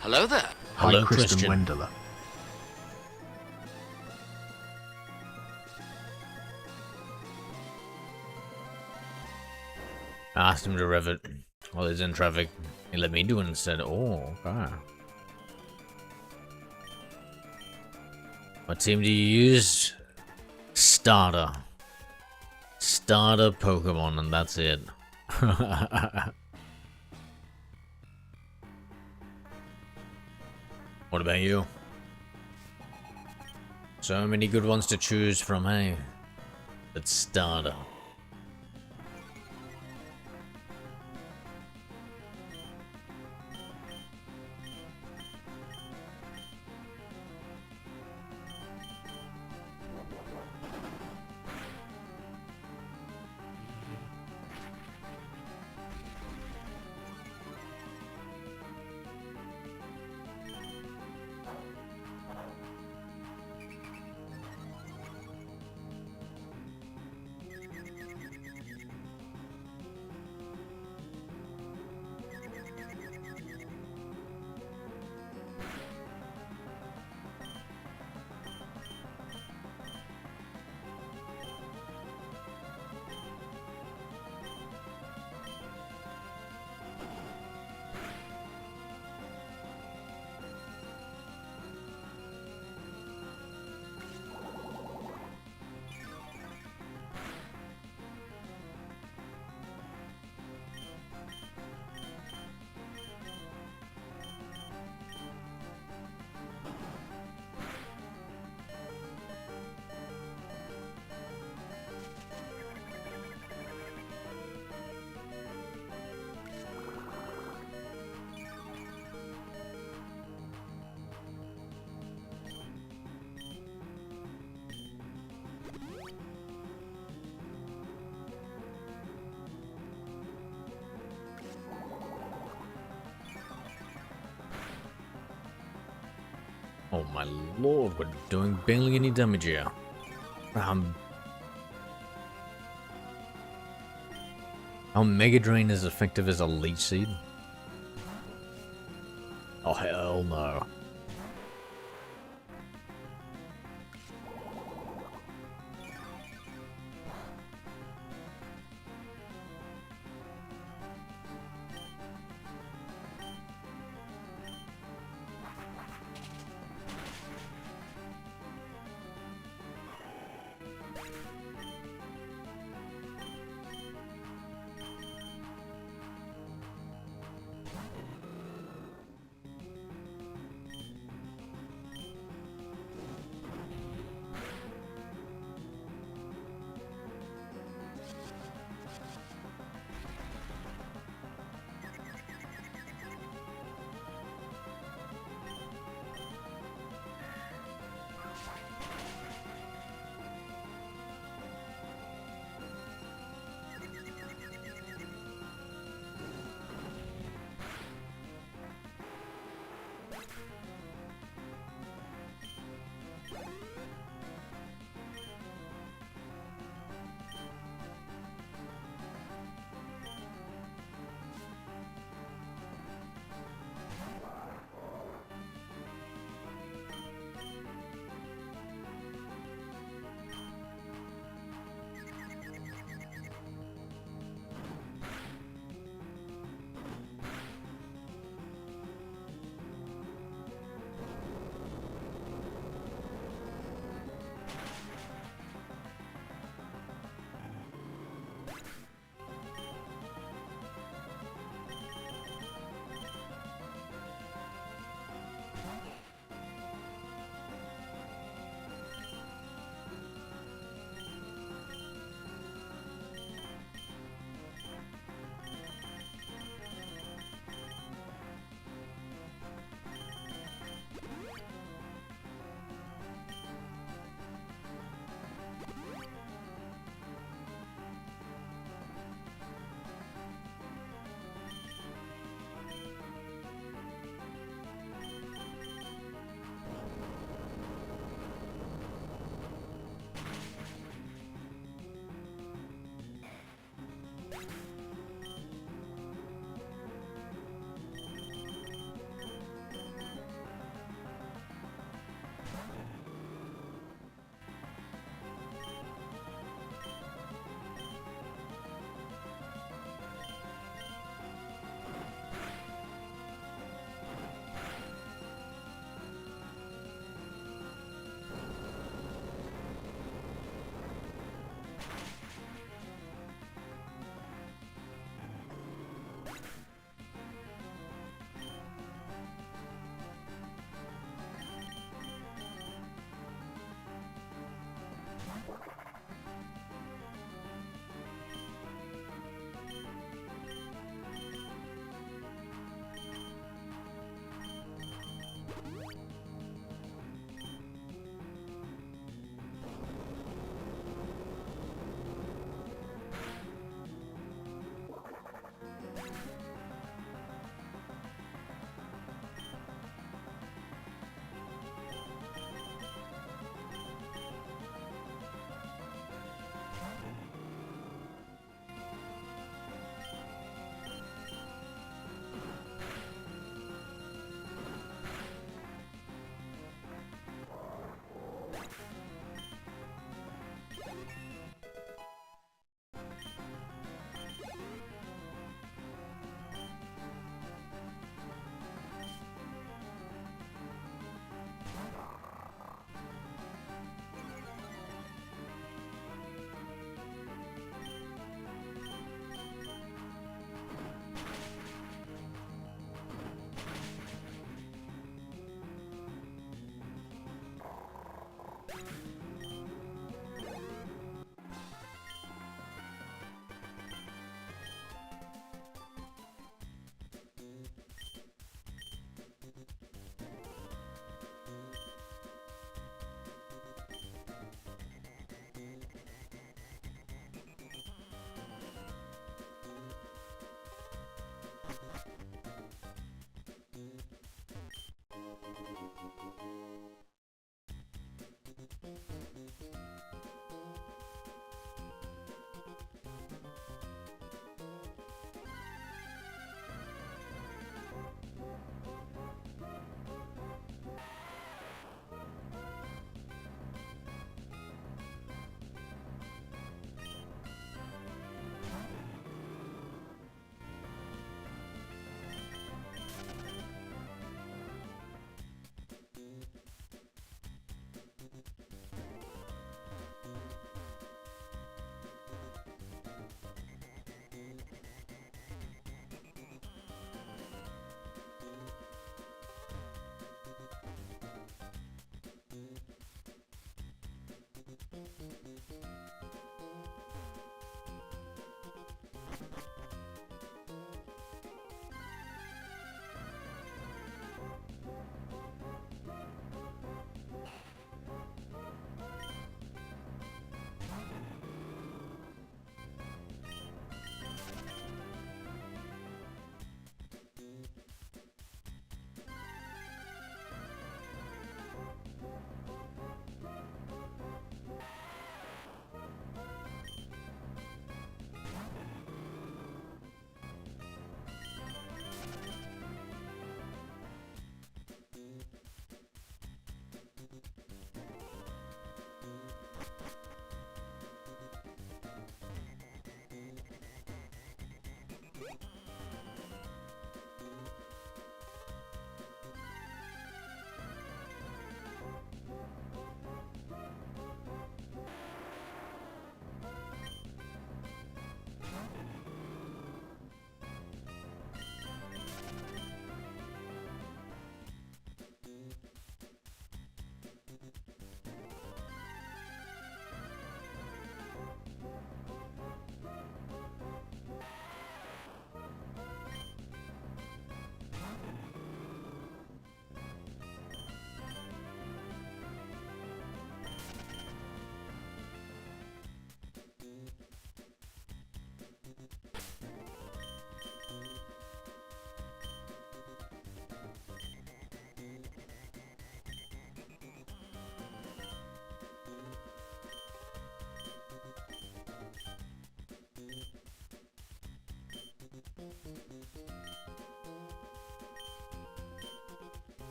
Hello there. Hello, Hi, Kristen Christian. Wendeler. I asked him to rev it while he's in traffic. He let me do it instead. Oh, okay. What team do you use? Starter. Starter Pokemon, and that's it. What about you? So many good ones to choose from, hey? But starter. Oh my lord, we're doing barely any damage here. Our Mega Drain is effective as a Leech Seed? Oh hell no.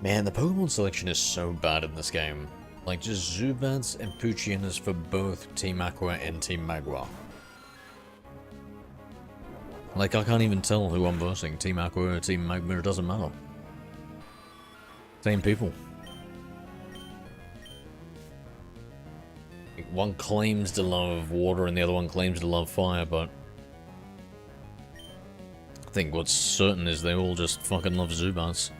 Man, the Pokemon selection is so bad in this game. Like, just Zubats and Poochyens for both Team Aqua and Team Magua. Like, I can't even tell who I'm versing. Team Aqua or Team Magma, it doesn't matter. Same people. One claims to love water and the other one claims to love fire, but I think what's certain is they all just fucking love Zubats.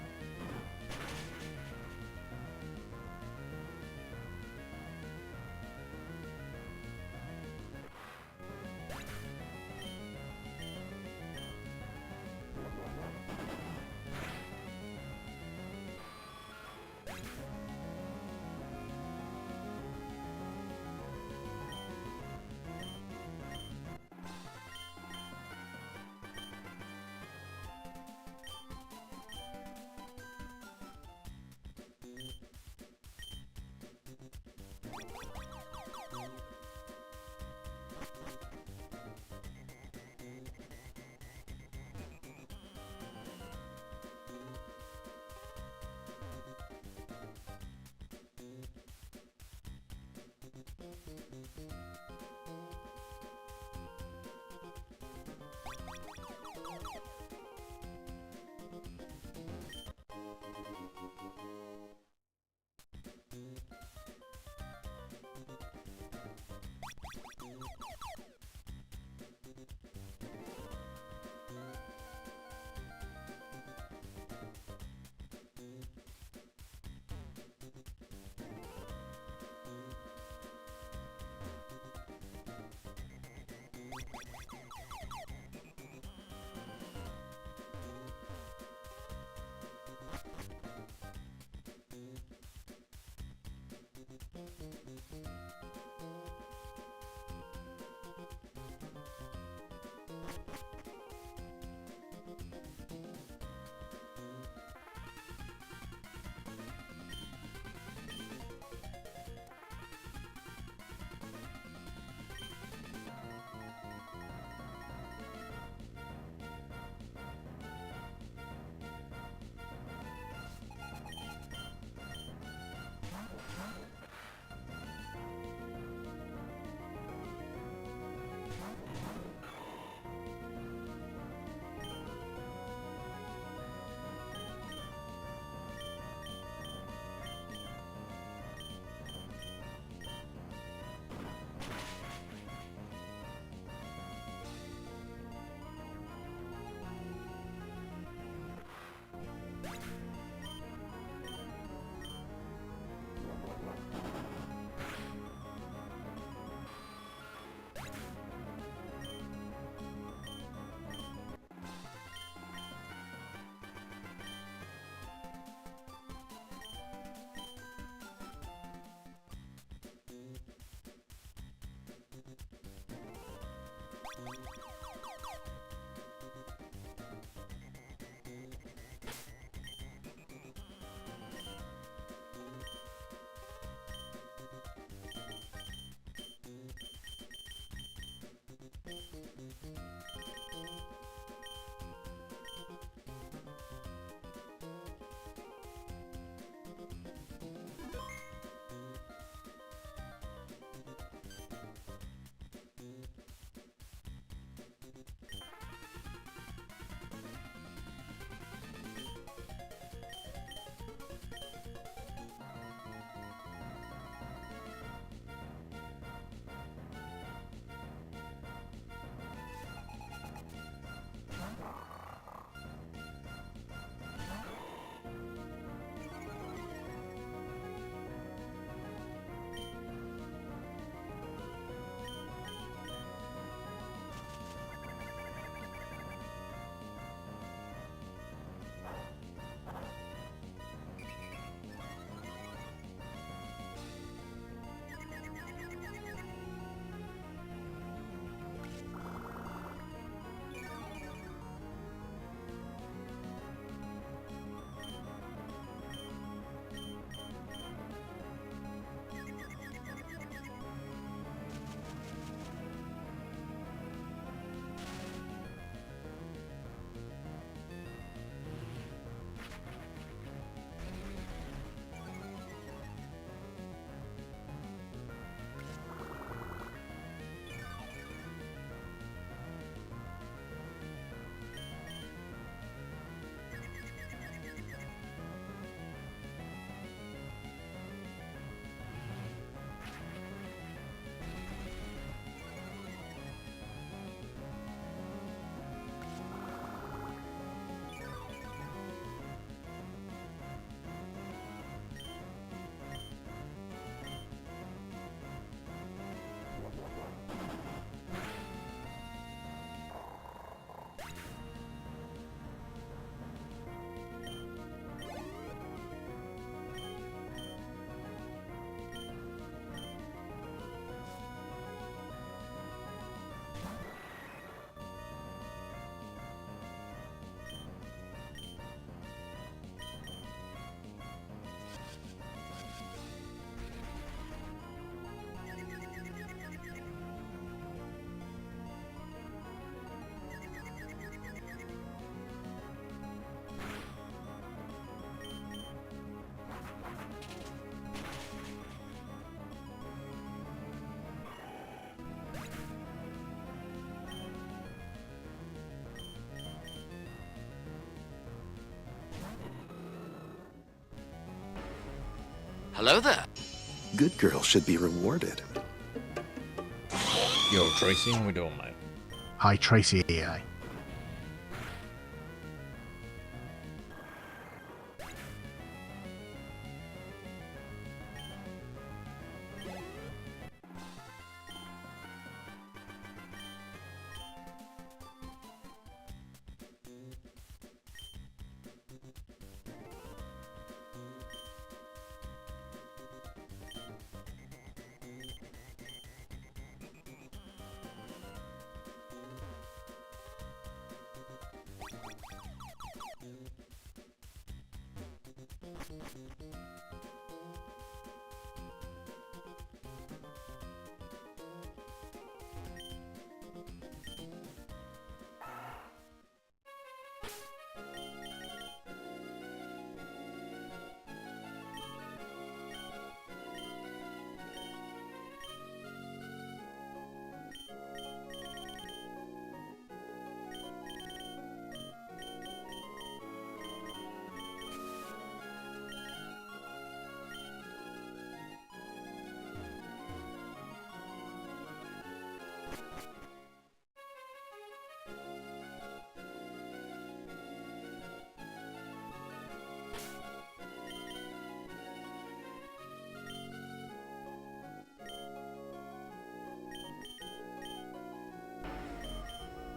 Hello there. Good girls should be rewarded. Yo, Tracy, how we doing, mate? Hi, Tracy AI.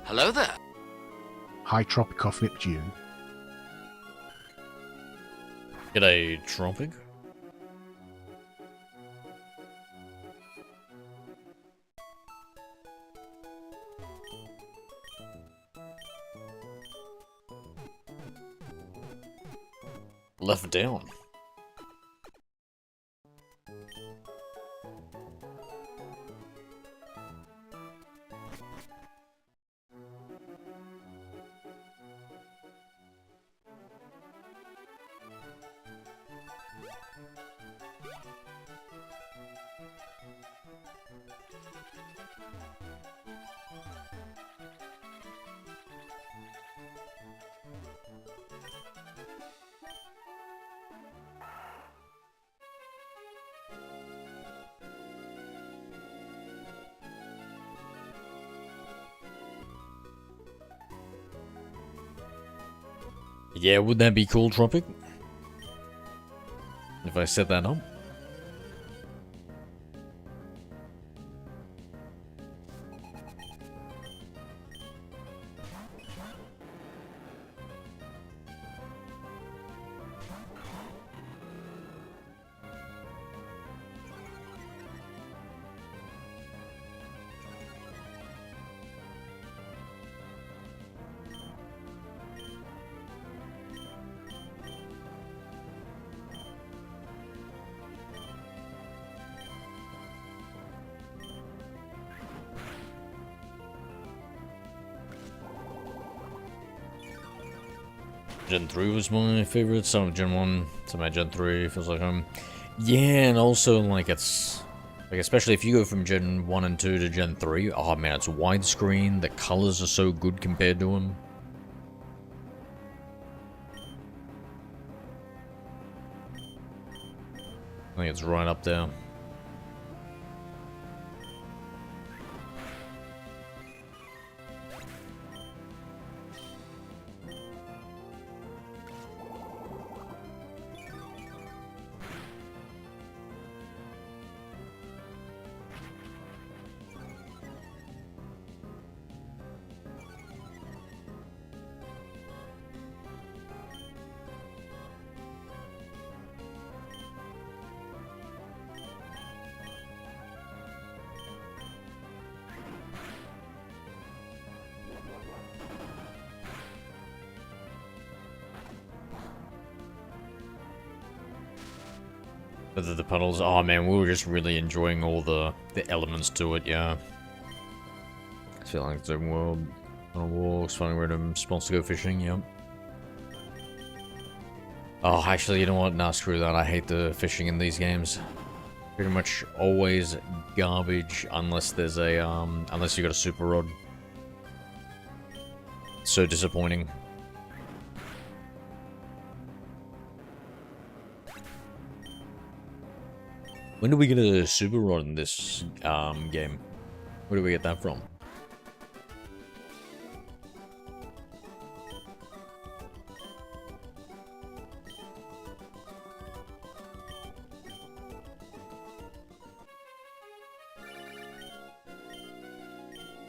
Hello there. Hi, Tropic off Neptune. G'day, Tropic. Left down. Yeah, would that be cool, Tropic? If I set that up? Gen 3 was my favorite, some Gen 1, some of Gen 3 feels like yeah, and also like it's like especially if you go from Gen 1 and 2 to Gen 3, oh man, it's widescreen, the colors are so good compared to them. I think it's right up there. The puddles, oh man, we were just really enjoying all the elements to it, yeah. I feel like it's open world, on walks, finding random spots to go fishing, yep. Oh, actually, you know what? Nah, screw that. I hate the fishing in these games. Pretty much always garbage unless there's a, unless you got a super rod. So disappointing. When do we get a super rod in this game? Where do we get that from?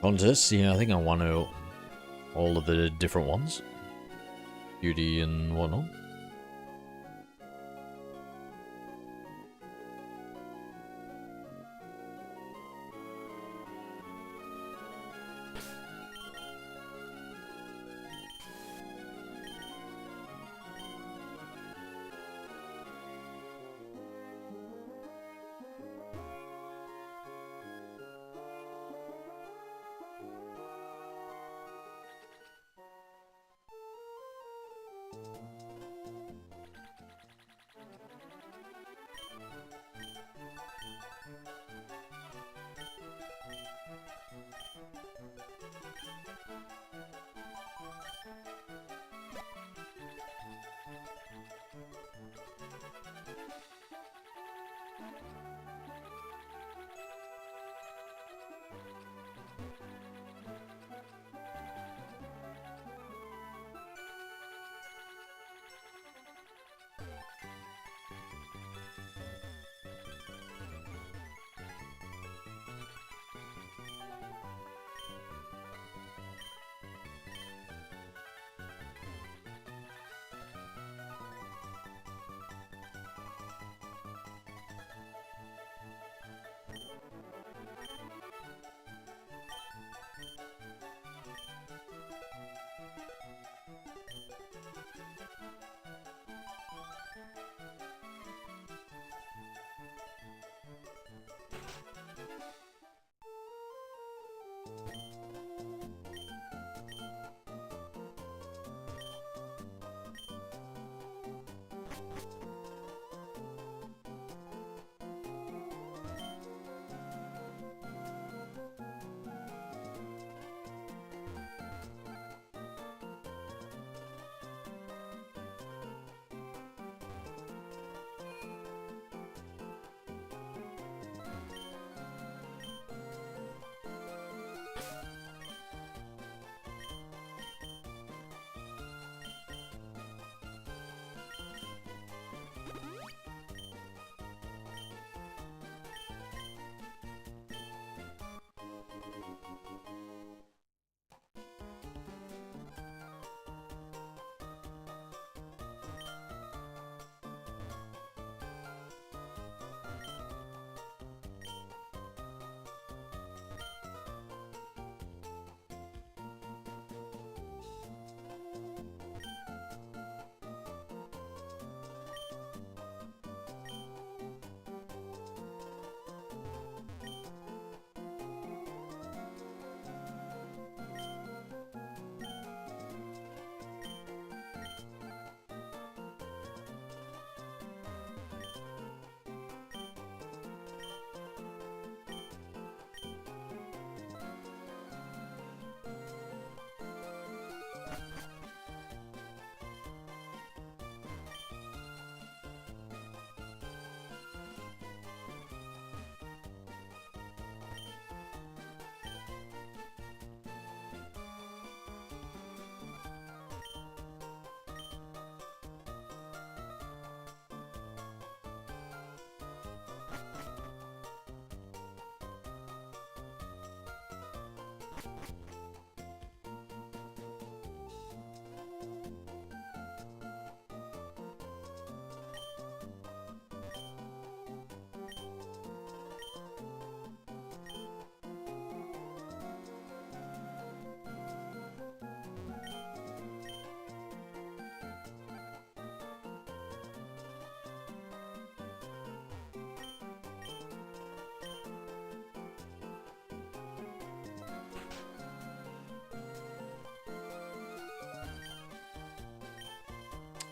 Contests? Yeah, I think I won all of the different ones. Beauty and whatnot.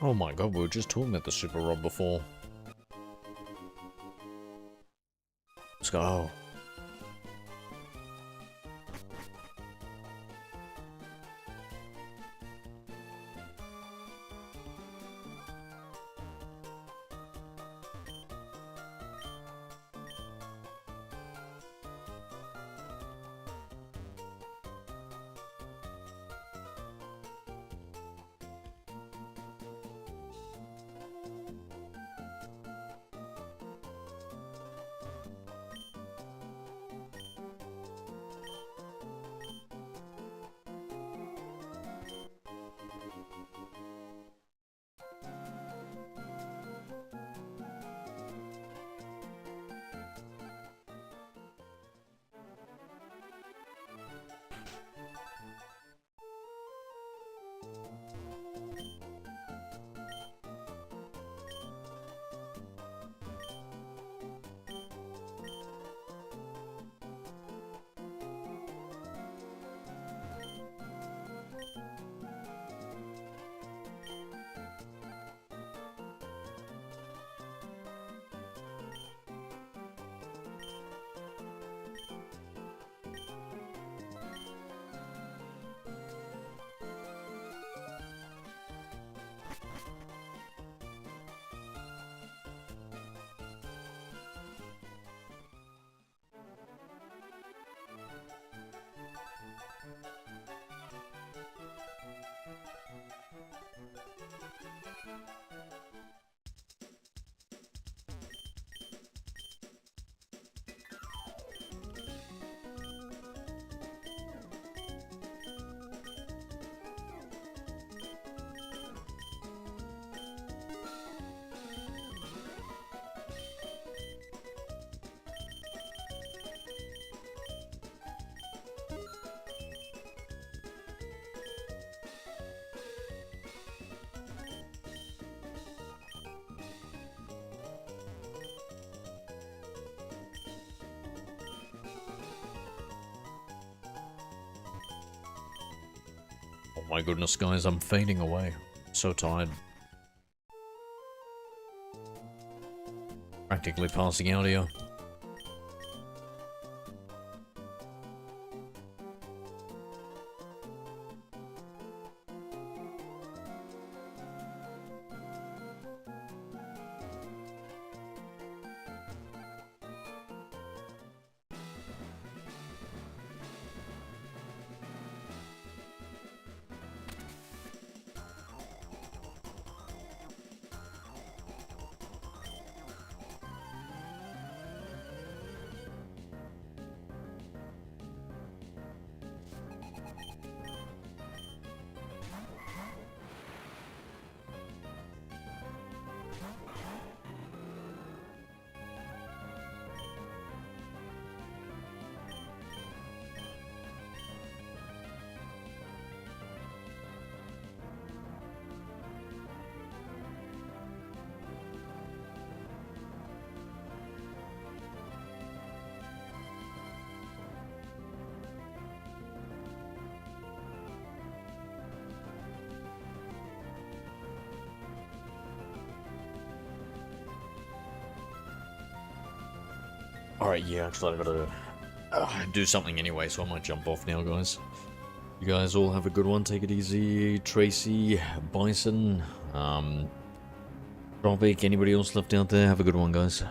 Oh my god, we were just talking about the Super Rod before. Let's go. Oh my goodness, guys, I'm fading away. So tired. Practically passing out here. Alright, yeah, actually I gotta do something anyway, so I might jump off now, guys. You guys all have a good one, take it easy. Tracy, Bison, Tropic, anybody else left out there, have a good one, guys.